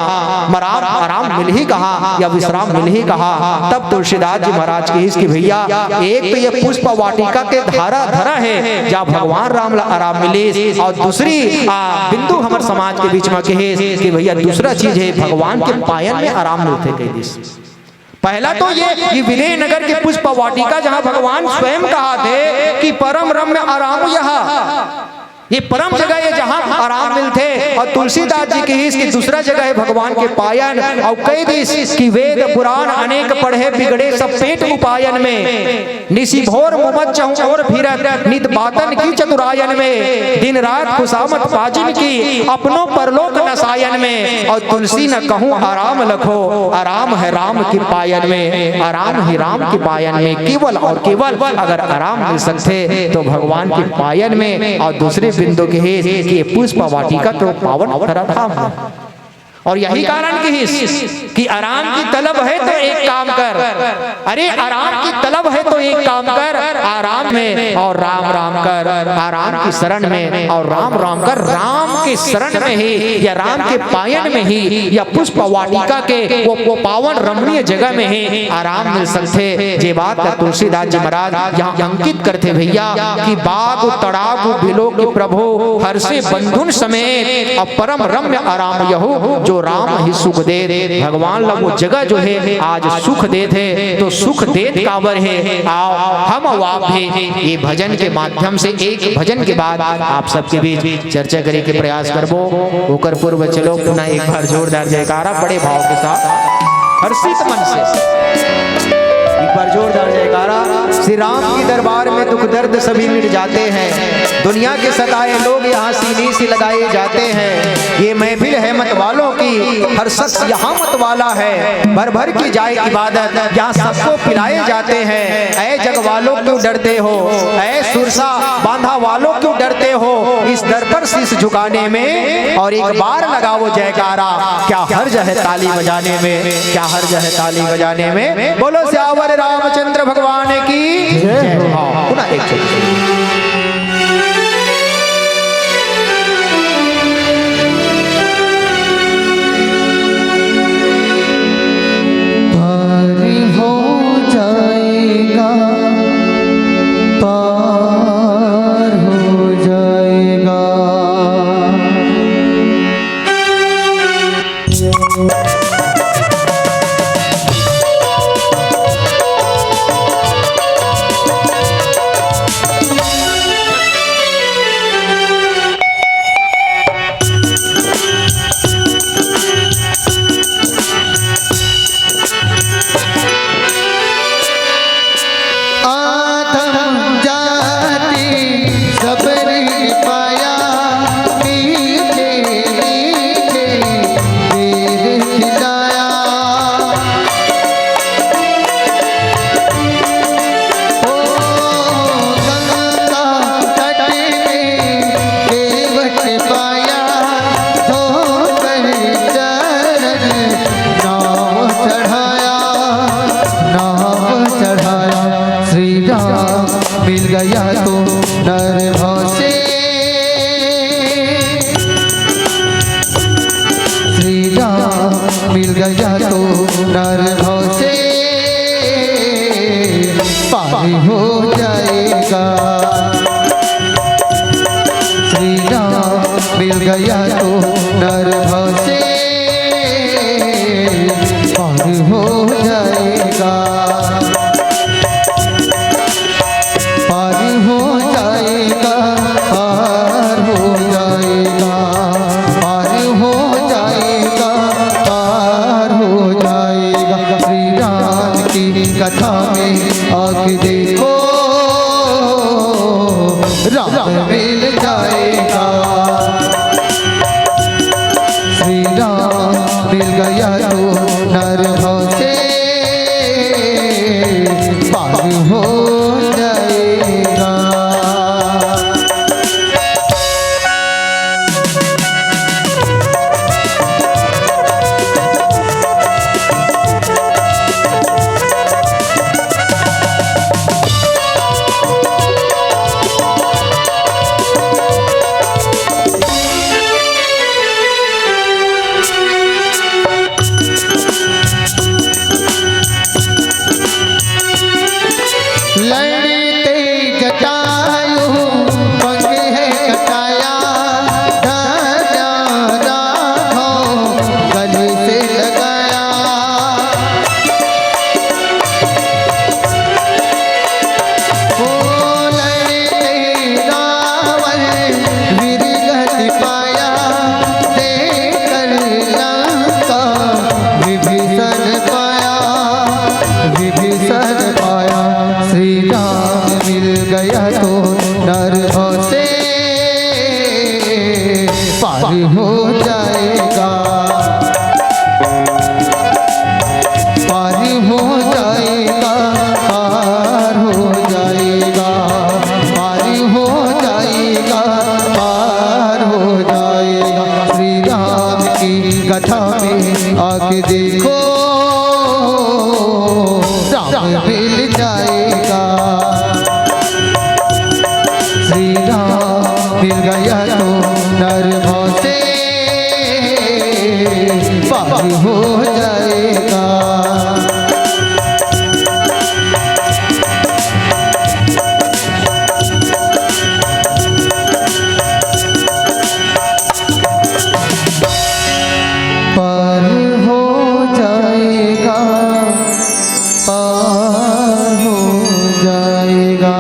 आराम मिल ही कहाँ या विश्राम मिल ही कहाँ? तब तुलसीदास जी महाराज की इसकी भैया एक तो ये पुष्प वाटिका के धारा धरा है जहाँ भगवान राम ला आराम मिले और दूसरी बिंदु हमारे समाज के बीच में कहे कि भैया दूसरा चीज है भगवान के पायन में आराम मिलते कह। पहला तो ये विदेह नगर के पुष्प वाटिका जहाँ भगवान स्वयं कहा थे कि परम रम्य आराम यहाँ, ये परम जगह है जहाँ आराम मिलते। और तुलसीदास जी की इसकी दूसरा जगह है भगवान के पायन और कई दिस की वेद पुराण अनेक पढ़े बिगड़े सब पेट उपायन में, निसी भोर मुमत चौर फिरत नित बातन की चतुरायन में, दिन रात खुशामत पाजिन की अपनों परलोक नसायन में। और तुलसी न कहूँ आराम लखो, आराम है राम की पायन में, आराम है राम की पायन में। केवल और केवल अगर आराम मिल सकते तो भगवान की पायन में और दूसरे बिंदु के हे कि ये पुष्प वाटिका तो पावन करा था। और यही कारण कि आराम की तलब है तो एक काम कर, अरे आराम की तलब है तो एक काम कर, आराम में और राम राम कर, आराम की शरण में और राम राम कर। राम के शरण में ही या राम के पायन में ही या पुष्प वाटिका के वो पावन रमणीय जगह में ही आराम मिल सकते। ये बात तुलसीदास जी महाराज यहाँ अंकित करते भैया कि बाग तड़ाग बिलो के प्रभु हर से बंधुन समेत और परम रम्य आराम यहू जो राम ही सुख दे। भगवान लोग वो जगह जो है आज सुख दे थे तो सुख दे कावर है। आओ हम आप भी ये भजन के माध्यम से एक भजन के बाद आप सबके बीच चर्चा करे के प्रयास करबो। होकर पूर्व चलो पुनः एक बार जोरदार जयकारा बड़े भाव के साथ हर्षित मन से एक बार जोरदार जयकारा। श्री राम की दरबार में दुख दर्द सभी मिट जाते हैं, दुनिया के सताए लोग यहाँ सीने से लगाए जाते हैं। ये महफिल है मत वालों की, हर शख्स यहाँ मत वाला है। भर भर की जाए इबादत, यहाँ सबको पिलाए जाते हैं। ऐ जग वालों क्यों डरते हो, ऐ सुरसा बांधा वालों क्यों डरते हो, इस दर पर शीश झुकाने में। और एक बार लगाओ जयकारा, क्या हर्ज है ताली बजाने में, क्या हर्ज है ताली बजाने में। बोलो सियावर रामचंद्र भगवान की जय हो। हाँ, पुनः एक पारी हो जाएगा, पार हो जाएगा। मिल गया तो डर भौसे, श्री राम मिल गया तो डर भौसे पार हो जाएगा। श्री राम मिल गया तो डर भौसे पार हो जाएगा। पार हो जाएगा, पार हो जाएगा, पार हो जाएगा, पार हो जाएगा। की कथा में आके देखो राम मिल जाएगा। श्री राम मिल गया तो नरकों से पार हो जाएगा। पार हो जाएगा, पार हो जाएगा।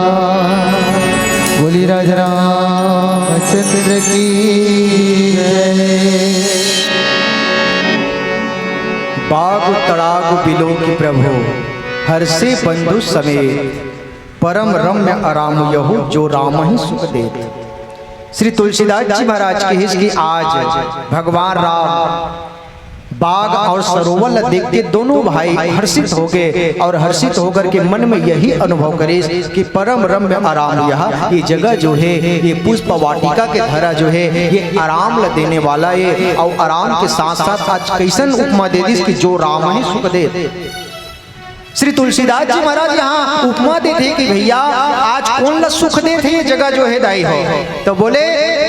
बोली राजा रामचंद्र की जय। बाग तड़ाग बिलो की प्रभु हर से बंधु समेत परम रम्य आराम यहु जो राम ही सुख देते। श्री तुलसीदास जी महाराज की हिज की आज भगवान राम बाग और सरोवर देख के दोनों भाई हर्षित हो गए और हर्षित होकर के मन में यही अनुभव करे कि परम रम्य आराम ये जगह जो है ये पुष्प वाटिका के धरा जो है ये आराम देने वाला है। और आराम के साथ साथ आज कैसन उपमा दे दी कि जो राम ही सुख दे। श्री तुलसीदास जी महाराज यहाँ उपमा देते कि भैया आज कौन ला सुख दे थे ये जगह जो है दाई हो। तो बोले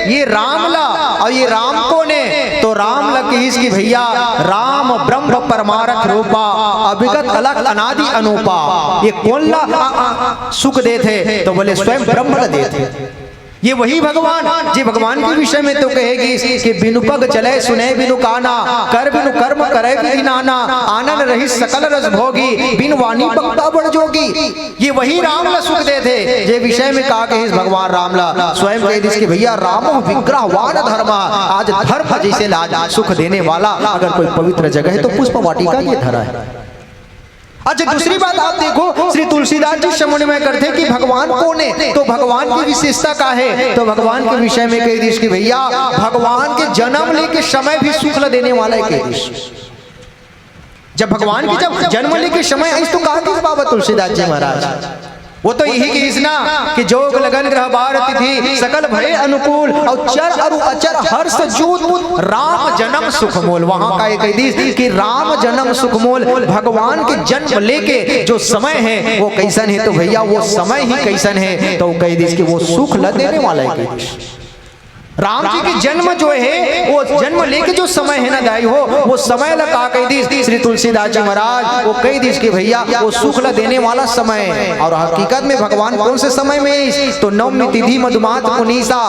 ये राम ला, और ये राम कौन है? तो राम ला की इसकी भैया राम ब्रह्म परमारथ रूपा अभिगत अलग अनादि अनूपा। ये कौन ला सुख दे थे? तो बोले स्वयं ब्रह्म ला दे थे। ये वही भगवान जी भगवान के विषय में तो कहेगी कि बिनु पग चले सुने बिनु काना कर बिनु कर्म करे बिनु नाना आनंद रही सकल रस भोगी बिन वाणी बक्ता बड़ जोगी। ये वही राम ला सुख दे थे। ये विषय में कहा कि भगवान राम ला स्वयं कह दी कि भैया रामो विग्रहवान धर्म आज धर्म जैसे लाज सुख देने वाला अगर कोई पवित्र जगह है तो पुष्प वाटिका ये धरा है। अच्छा दूसरी बात आप देखो श्री तुलसीदास जी समन्वय करते कि भगवान कौन है? तो भगवान की विशेषता का है? तो भगवान के विषय में कह दी कि भैया भगवान के जन्म लेके समय भी सुख देने वाला है। कह दी जब भगवान की जब जन्म लेके समय आई तो कहा कि बाबा तुलसीदास जी महाराज वो तो यही की इसना कि जोग लगन ग्रह बार तिथि सकल भय अनुकूल और चर अरु अचर हर्ष जूत राम जन्म सुख मोल। वहां का एक दी कि राम जन्म सुख मोल भगवान के जन्म लेके जो समय है वो कैसन है? तो भैया वो समय ही कैसन है? तो कह दी कि वो सुख ल देने वाला है। राम जी की जन्म जो है वो जन्म लेके जो समय है ना दाई हो वो समय लगा कह दी श्री तुलसीदास जी महाराज वो कह दी कि भैया वो सुख ला देने वाला समय है। और हकीकत में भगवान कौन से समय में? तो नवमी तिथि मधुमात पुनीसा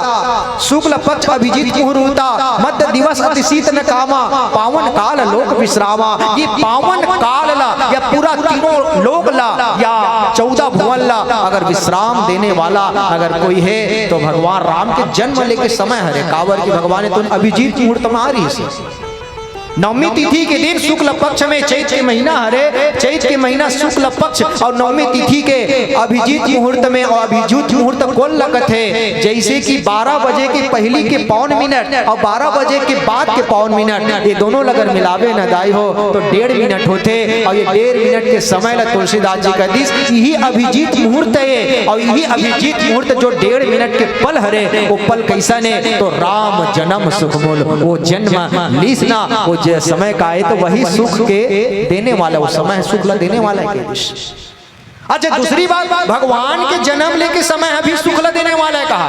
शुक्ल पक्ष अभिजीत मुहूर्ता मध्य दिवस अति शीत न कामा पावन काल लोक विश्रामा। ये पावन काल ला या पूरा तीनों लोक ला या 14 भुवन ला अगर विश्राम देने वाला अगर कोई है तो भगवान राम के जन्म लेके समय हरे कावर की भगवान तुम अभिजीत मुहूर्त में आ रही है। नवमी तिथि के दिन शुक्ल पक्ष में चैत के महीना हरे चैत के महीना शुक्ल पक्ष और नवमी तिथि के अभिजीत मुहूर्त में और अभिजीत मुहूर्त कौन लगत है? जैसे कि 12 बजे के पहली के 5 मिनट और 12 बजे के बाद के 5 मिनट ये दोनों अगर मिलावे न दाई हो तो 1.5 मिनट होते और ये 1.5 मिनट के समय ला तुलसीदास जी का दिस यही अभिजीत मुहूर्त है। और यही अभिजीत मुहूर्त जो 1.5 मिनट के पल हरे वो पल कैसा ने? तो राम जन्म सुख मोल वो जन्म लीसना वो समय का है तो वही सुख के देने वाला वो समय सुख ला देने वाला है। अच्छा दूसरी बात भगवान के जन्म लेके समय अभी सुख ला देने वाला है कहा।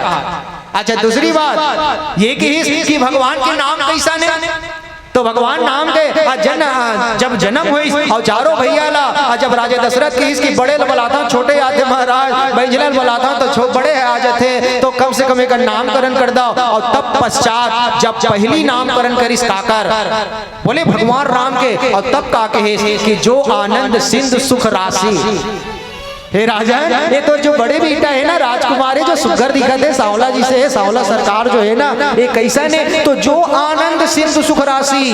अच्छा दूसरी बात ये कि भगवान के नाम कैसा ने? तो भगवान नाम के जब जन्म हुई और चारों भैया ला जब राजा दशरथ की इसकी बड़े बुलाता छोटे आते महाराज बैजलल बुलाता तो बड़े आ जाते तो कम से कम एक नामकरण कर दो। और तब पश्चात जब पहली नामकरण करिस काकर बोले भगवान राम के और तब का कहे कि जो आनंद सिंधु सुख राशि। हे राजा ये तो जो बड़े बेटा है ना राजकुमार है जो सुगर दिखते है सांवला जी से है सांवला सरकार जो है ना ये कैसा ने? तो जो आनंद सिंधु सुख राशि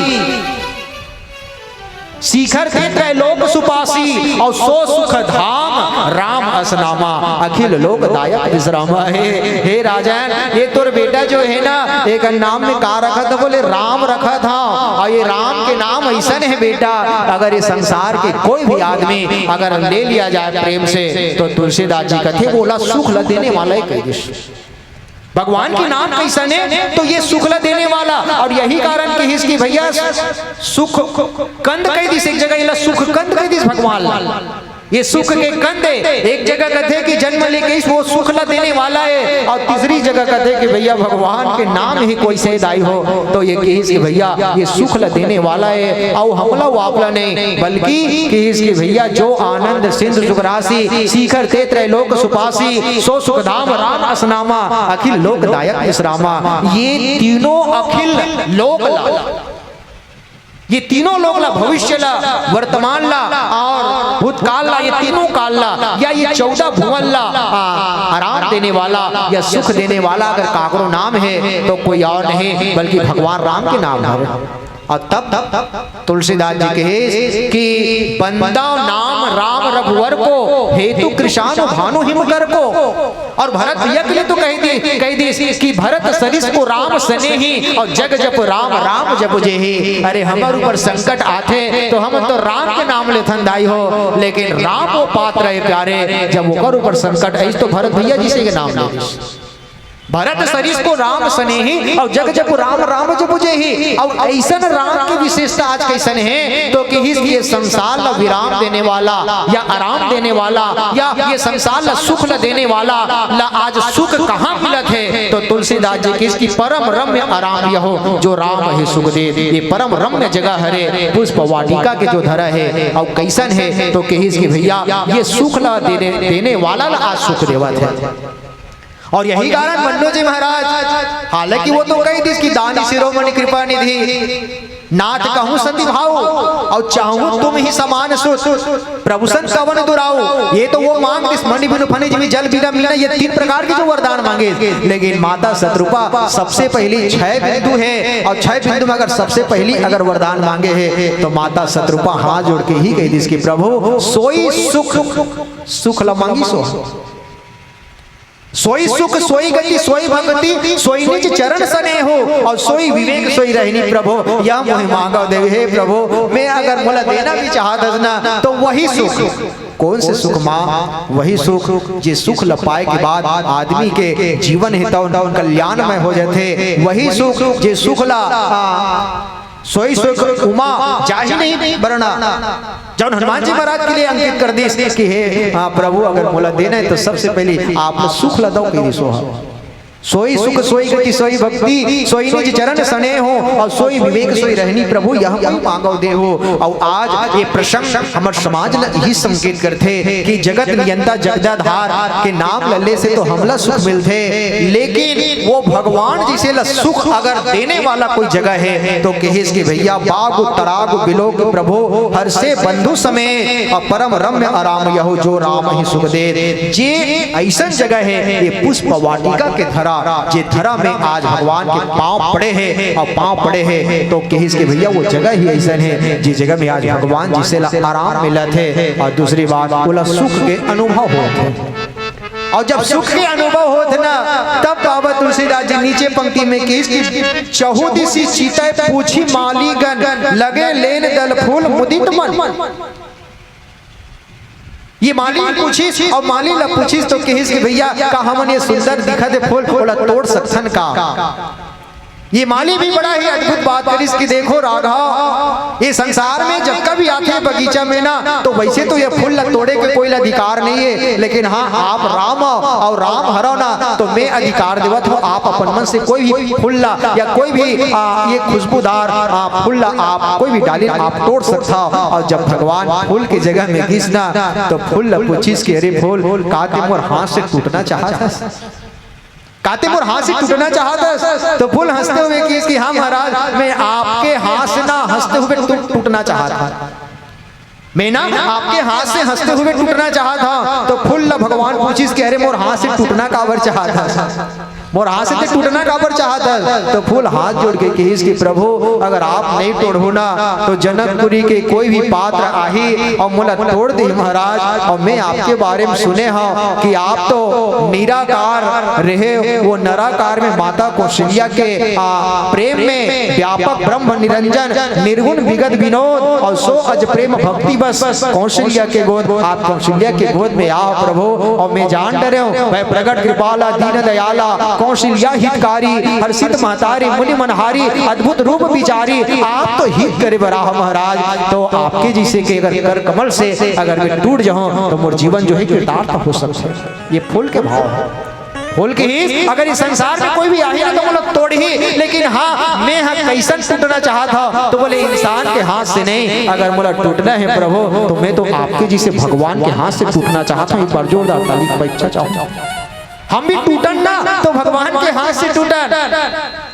शिखर के त्रैलोक सुपासी और सो सुख धाम राम असनामा अखिल लोक दायक विश्रामा है। हे राजन ये तोर बेटा जो है ना एक नाम में का रखा था? बोले राम रखा था। और ये राम के नाम ऐसा है बेटा अगर ये संसार के कोई भी आदमी अगर ले लिया जाए प्रेम से तो तुलसीदास जी कथे बोला सुख ल देने वाला है। भगवान की नाम कैसन है तो ये सुखला देने वाला। और यही कारण कि इसकी भैया सुख कंद कह दिस, एक जगह सुख कंद कह दिस भगवान ला। ये सुख के कंद एक जगह कहते कि जन्म लेके वो सुखला देने वाला है, और तीसरी जगह कहते कि भैया भगवान के नाम ही कोई से दाई हो तो ये कहिस कि भैया ये सुखला देने वाला है। और हमला वापला नहीं बल्कि कहिस कि भैया जो आनंद सिंधु सुखरासी शिखर ते त्रैलोक सुपासी सो सुखधाम राम असनामा अखिल लोकदायक विश्रामा। ये तीनों अखिल लोक ला, ये तीनों लोग ला, भविष्य ला, वर्तमान ला और भूतकाल ला, ये तीनों काल ला या ये 14 भुवन ला आराम देने वाला या सुख देने वाला अगर काकरो नाम है तो कोई और नहीं बल्कि भगवान राम के नाम है। और तब तुलसीदास जी कहे कि बंदा नाम राम रघुवर को हेतु कृषाण भानु हिमकर को। और भरत भैया के लिए तो कह दी कि भरत सरिस को राम सने ही और जग जप राम राम जप जे ही। अरे हमारे ऊपर संकट आते तो हम तो राम के नाम ले थंदाई हो, लेकिन राम वो पात्र है प्यारे जब वो ऊपर संकट आई तो भरत भैया जी से के नाम ले भरत सरिस को राम सने ही और जग जप राम राम जप जे ही। और ऐसा राम की विशेषता आज कैसन है तो कि ये संसार ला विराम देने वाला या आराम देने वाला या ये संसार ला सुख ला देने वाला ला आज सुख कहाँ मिलत है तो तुलसीदास जी की इसकी परम रम्य आराम यहो जो राम है सुख दे। ये परम रम्य जगह हरे पुष्प वाटिका के जो धरा है और कैसन है तो कि भैया ये सुख ला देने वाला ला आज सुख देवत है। और यही कारण मन्नो जी महाराज हालांकि वो तो कही थी कि दानी शिरोमणि कृपा निधि नाथ कहूं संधि भाव और चाहूं तुम ही समान सुत प्रभु संत कवन दुराओ। ये तो वो मांग इस मणि बिनु फणि जिमी जल बिना मीना, ये 3 प्रकार के जो वरदान मांगे। लेकिन माता शतरूपा सबसे पहली 6 बिंदु है और 6 बिंदु में अगर सबसे पहली अगर वरदान मांगे है तो माता शतरूपा हाथ जोड़ के ही कही थी कि प्रभु सोई सुख ल मांगी सोई सुख सोई गति सोई भक्ति सोई निज चरण सने हो और सोई विवेक सोई रहनी प्रभु या मोहि मांगा देव। हे प्रभु मैं अगर मोला देना भी चाहत ना तो वही सुख कौन से सुख माँ वही सुख जे सुख ल पाए के बाद आदमी के जीवन हित कल्याणमय हो जाते। वही सुख जे सुख ला सोई सुख उमा जाहि नहीं वरना। जब हनुमान जी महाराज के लिए अंकित कर दी कि हे हाँ प्रभु अगर मोला देना है तो सबसे पहले आप सुख ला दो कही सोहा। सोई सुख सोई गति सोई भक्ति सोई निज चरण सने हो और सोई विवेक सोई रहनी प्रभु यह मांगो दे हो। और आज ये प्रसंग हमारे समाज ने यही संकेत करते कि जगत नियंता जगदाधार के नाम लल्ले से तो हमला सुख मिलते, लेकिन वो भगवान जिसे ला सुख अगर देने वाला कोई जगह है तो कहिस कि भैया बाग तराग बिलोक प्रभु हर से बंधु समेत और परम रम्य आराम यहो जो राम ही सुख दे। जे ऐसा जगह है ये पुष्प वाटिका के धरा जे धरा में आज भगवान के पांव पड़े हैं और पांव पड़े हैं तो कहिस के भैया वो जगह ही ऐसा है जिस जगह में आज भगवान जिसे आराम मिलत है। और दूसरी बात बोला सुख के अनुभव होते और जब सुख के अनुभव होते ना तब बाबा तुलसीदास जी नीचे पंक्ति में की चहुदिसी सीता पूछी मालीगण लगे लेन दल फूल मुदित मन। ये माली पूछी और माली ला पूछी तो कहिस कि भैया का हमन ये सुंदर दिखा दे फूल बोला तोड़ सकथन का। ये माली भी बड़ा ही अद्भुत बात करिस कि देखो राघव ये संसार में जब कभी आते हैं बगीचा में ना तो वैसे तो ये फूल तोड़े के कोई अधिकार नहीं है, लेकिन हाँ आप राम और राम हरो ना तो मैं अधिकार देवत हूँ आप अपन मन से कोई भी फूल ला या कोई भी ये खुशबूदार फूल ला आप कोई भी डाली आप तोड़ सकता। और जब भगवान फूल की जगह में घिसना तो फूल ला पूछिस कि अरे फूल काते मोर हाथ से टूटना चाहता काते मोर हाथ से टूटना चाहता तो फूल हंसते हुए कि हाँ महाराज मैं आपके हाथ से ना हंसते हुए टूटना चाहता, मैं ना आपके हाथ से हंसते हुए टूटना चाहता। तो फूल ला भगवान पूछिस कि अरे मोर हाथ से टूटना काबर चाहता मोर हाथ से टूटना काबर चाहता तो फूल हाथ जोड़ के कहिस कि प्रभु अगर आप नहीं तोड़ो ना तो जनकपुरी के कोई भी पात्र आही और मोला तोड़ दे महाराज। और मैं आपके बारे में सुने हूँ कि आप तो निराकार रहे वो नराकार में माता कौशल्या के प्रेम में व्यापक ब्रह्म निरंजन निर्गुण विगत विनोद और सो अज प्रेम भक्ति बस कौशल्या के गोद आप कौशल्या के गोद में आओ प्रभु। और मैं जान डरे हूँ मैं प्रगट कृपाला दीन दयाला कौशल्या हितकारी, हर्षित महतारी, मुनि मनहारी, अद्भुत रूप विचारी, आप तो हित करे बराह महाराज। तो आपके जैसे के अगर कर कमल से अगर मैं टूट जाऊं तो मोर जीवन जो है कृतार्थ हो सकता है। ये फूल के भाव है, फूल के ही अगर इस संसार में कोई भी आ ही ना तो बोलो तोड़ ही, लेकिन हाँ मैं कैसन टूटना चाहता तो बोले इंसान के हाथ से नहीं, अगर मोला टूटना है प्रभु तो मैं तो आपके जैसे भगवान के हाथ से टूटना चाहता हूँ। एक बार जोरदार ताली की इच्छा चाहूँ, हम भी टूटन ना तो भगवान के हाथ से टूटन।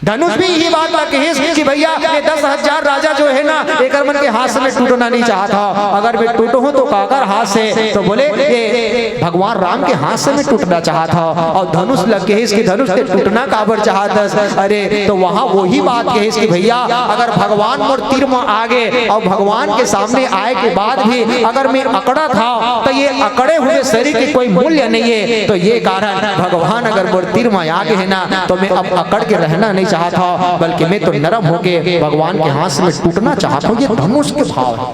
धनुष भी यही बात ना कहे कि भैया ये 10,000 राजा जो है ना एक मन के हाथ से मैं टूटना नहीं चाहता, अगर मैं टूटू हूं तो काकर हाथ से, तो बोले ये भगवान राम के हाथ से मैं टूटना चाहता। और धनुष लग के इसके धनुष से टूटना काबर चाहता, अरे तो वहां वही बात कहे कि भैया अगर भगवान मोर तीर में आगे और भगवान के सामने आए के बाद भी अगर मैं अकड़ा था तो ये अकड़े हुए शरीर के कोई मूल्य नहीं है। तो ये कारण भगवान अगर मोर तीर में आगे है ना तो मैं अब अकड़ के रहना नहीं चाहता, बल्कि मैं तो नरम होके भगवान के हाथ से मैं टूटना चाहता हूँ। ये धनुष के भाव है।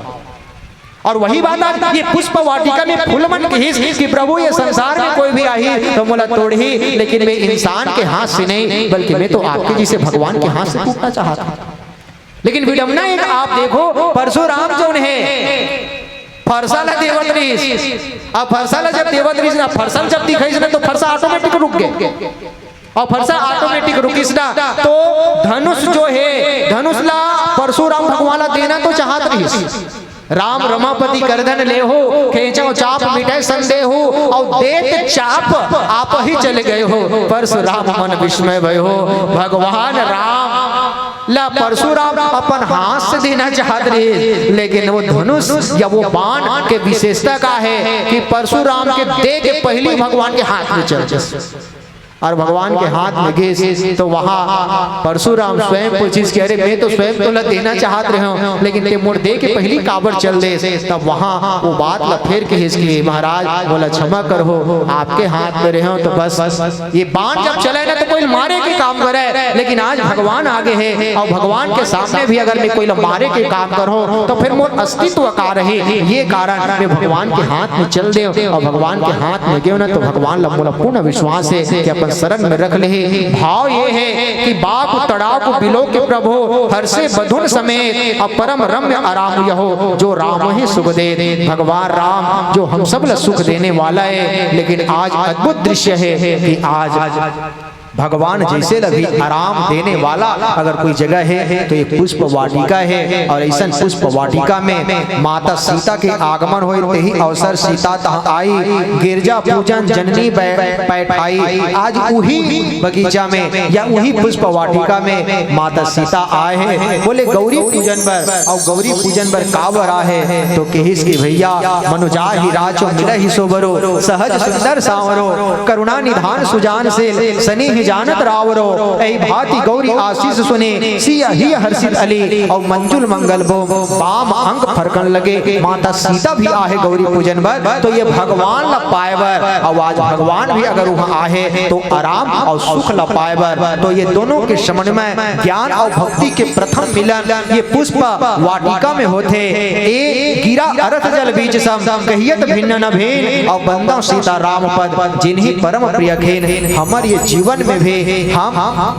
और वही बात आज ये पुष्प वाटिका में फूलमन की कि प्रभु ये संसार में कोई भी आई तो मोला तोड़ ही, लेकिन मैं इंसान के हाथ से नहीं बल्कि मैं तो आपके जैसे भगवान के हाथ से टूटना चाहता हूँ। लेकिन विडम्बना एक आप देखो, परशुराम जो है फरसाला देवदृश, अब फरसाला जब देवदृश ना फरसल जब दिखाई ना तो फरसा ऑटोमेटिक रुक गए और फरसा ऑटोमेटिक रुकिस ना तो धनुष जो है धनुष ला परशुराम भगवान ला देना तो चाहत रही। राम रमापति करधन ले हो खेचो चाप मिटे संदेह हो और देत चाप आप ही चले गए हो, परशुराम मन विस्मय भय हो। भगवान राम ला परशुराम अपन हाथ से देना चाहत रहे, लेकिन वो धनुष या वो बाण के विशेषता का है कि परशुराम के दे के पहली भगवान के हाथ में चल जाए और भगवान के हाथ में घिस तो वहां परशुराम स्वयं पूछिस कि अरे मैं तो स्वयं तो ला देना चाहत रहे हूं, लेकिन ते मोड़ दे के पहली काबर चल दे। तब वहां वो बात ला फेर के हिसकी महाराज बोला क्षमा कर हो आपके हाथ में रहे तो बस ये बाण जब चले ना तो कोई मारे के काम करे, लेकिन आज भगवान आगे है और भगवान के सामने भी अगर मैं कोई मारे के काम करो तो फिर मोर अस्तित्व का रहे। ये कारण मैं भगवान के हाथ में चल दे और भगवान के हाथ में गयो ना तो भगवान ला मोला पूर्ण विश्वास है कि अपन शरण में रख ले। भाव ये है कि बाप तड़ाव को बिलो के प्रभु हर से बधुन समेत और परम रम्य आराम यहो जो राम ही सुख दे। भगवान राम जो हम सब ला सुख देने वाला है, लेकिन आज अद्भुत दृश्य है कि आज भगवान जैसे लभी आराम देने वाला अगर कोई जगह है तो ये पुष्प वाटिका है। और ऐसा पुष्प वाटिका में माता सीता के आगमन हो ही अवसर सीता तहाँ आई, गिरजा पूजन जननी बैठाई। आज वही बगीचा में या वही पुष्प वाटिका में माता सीता आए हैं। बोले गौरी पूजन पर और गौरी पूजन पर काबर है तो कहिस की भैया मनुजा ही राजो मिल ही सोबरो सहज सुंदर सांवरो करुणा निधान सुजान से सनी जानत रावरो ऐ भांति गौरी आशीष सुने सिया ही हर्षित अली और मंजुल मंगल बो बाम अंग फरकन लगे। माता सीता भी आहे गौरी पूजन पर तो ये भगवान ला पाएबर और आज भगवान भी अगर वहाँ आहे तो आराम और सुख ला पाएबर। तो ये दोनों के समन्वय ज्ञान और भक्ति के प्रथम मिलन ये पुष्प वाटिका में होते। ए गिरा अरथ जल बीच सम कहियत भिन्न न भेन और बंदा सीता राम पद जिन्हीं परम प्रिय घेन। हमार ये जीवन में भी हम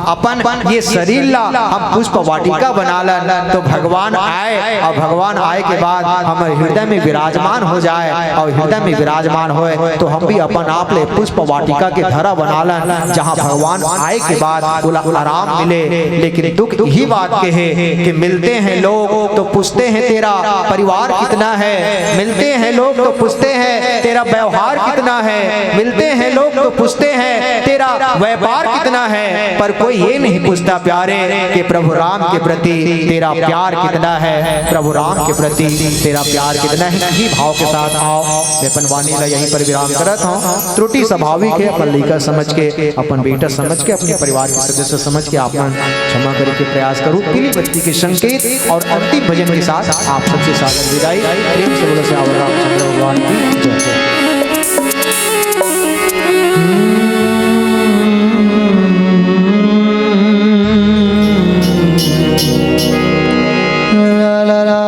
अपन ये शरीर ला हम पुष्प वाटिका बना लन तो भगवान आए और भगवान आए के बाद हमारे हृदय में विराजमान हो जाए और हृदय में विराजमान होए तो हम भी अपन आप ले पुष्प वाटिका के धरा बना लन जहाँ भगवान आए के बाद आराम मिले। लेकिन दुख ही बात के है कि मिलते हैं लोग तो पूछते हैं तेरा परिवार कितना है, मिलते हैं लोग तो पूछते हैं तेरा व्यवहार कितना है, मिलते हैं लोग तो पूछते हैं तेरा व्यापार कितना है, पर कोई ये नहीं पूछता प्यारे कि प्रभु राम के प्रति तेरा प्यार कितना है, प्रभु राम के प्रति तेरा प्यार कितना है। यही भाव के साथ आओ मैं अपन वाणी ला यहीं पर विराम करत हूँ। त्रुटि स्वाभाविक है, अपन लेकर समझ के अपन बेटा समझ के अपने परिवार के सदस्य समझ के आप क्षमा करने के प्रयास करूँ। पीली बत्ती के संकेत और अंतिम भजन के साथ आप सबसे सादर विदाई। प्रेम से बोलो श्याम रामचंद्र भगवान की जय। la la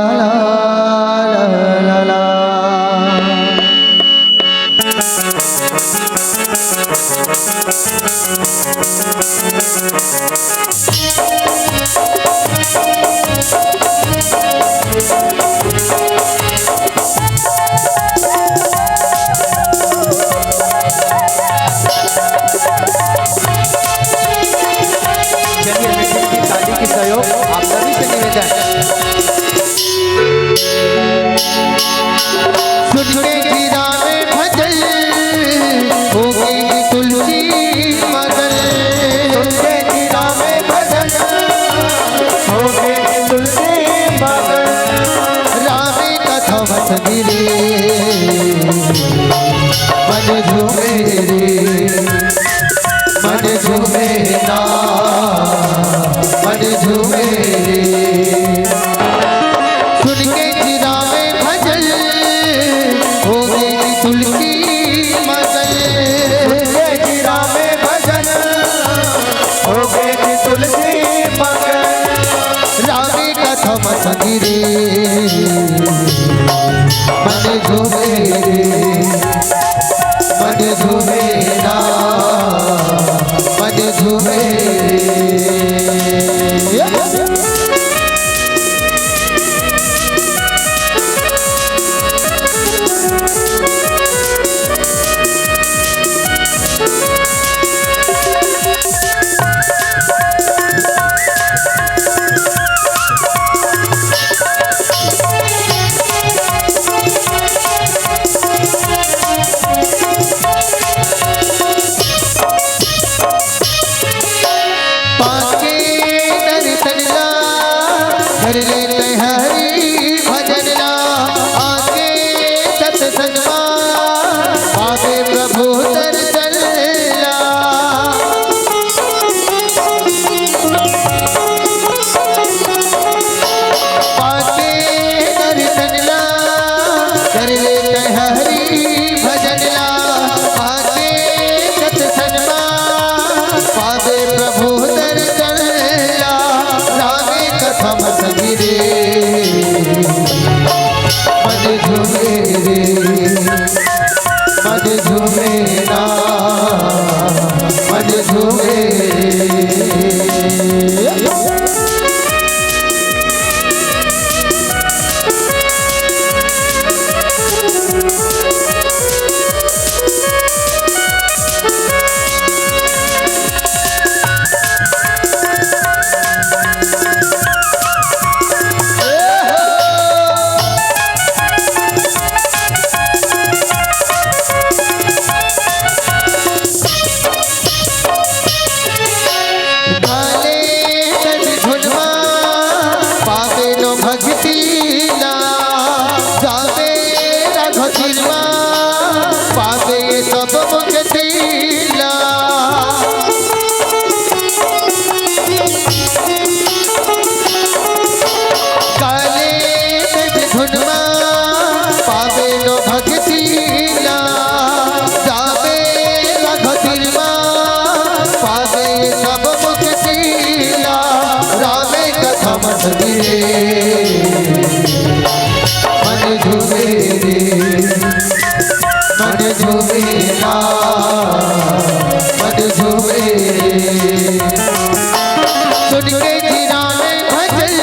गिरे मन झूमे रे मन झूमे ना मन झूमे रे सुन के जीरा में भजन हो गई तुलसी मगन जीरा में भजन हो गए तुलसी मगन रामी कथा मसगिरे मन झूमे रे मन झूमे ना मन झूमे पाके दर्शन ला कर लेते हरि भजन ला आके सत्संग पावे प्रभु दर्शन ला पाके दर्शन ला कर लेते हरि भजन ला आके सत्संग पावे प्रभु दर्शन ला रामे कथा मसगिरे मन झूमे रे मन झूमे ना मन झूमे गाले तन झुलवा पावे नो भक्ति ला जावे राघतिलवा पावे सब मुक्ति ला गाले तन झुलवा पावे नो भक्ति ला जावे राघतिलवा पावे सब मुक्तिला रामे कथा मसगिरे मन झूमे रे मन झूमे ना मन झूमे सुन के जीरा में भजन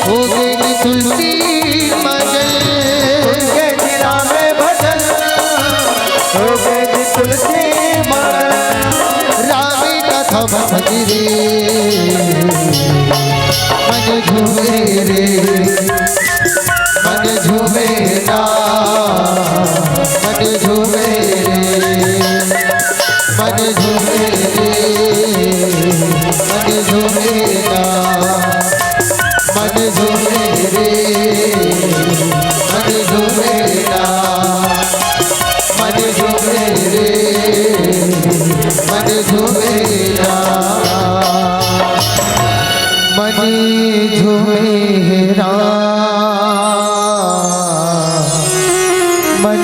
हो गई तुलसी मगन के जीरा में भजन हो गए तुलसी मगन रामी कथा मसगिरे मन झूमे रे मन झूमे ना मन झूमे रे मन झूमे रे मन झूमे ना मन झूमे रे मन झूमे ना मन झूमे रे मन झूमे ना मन झूमे रा मन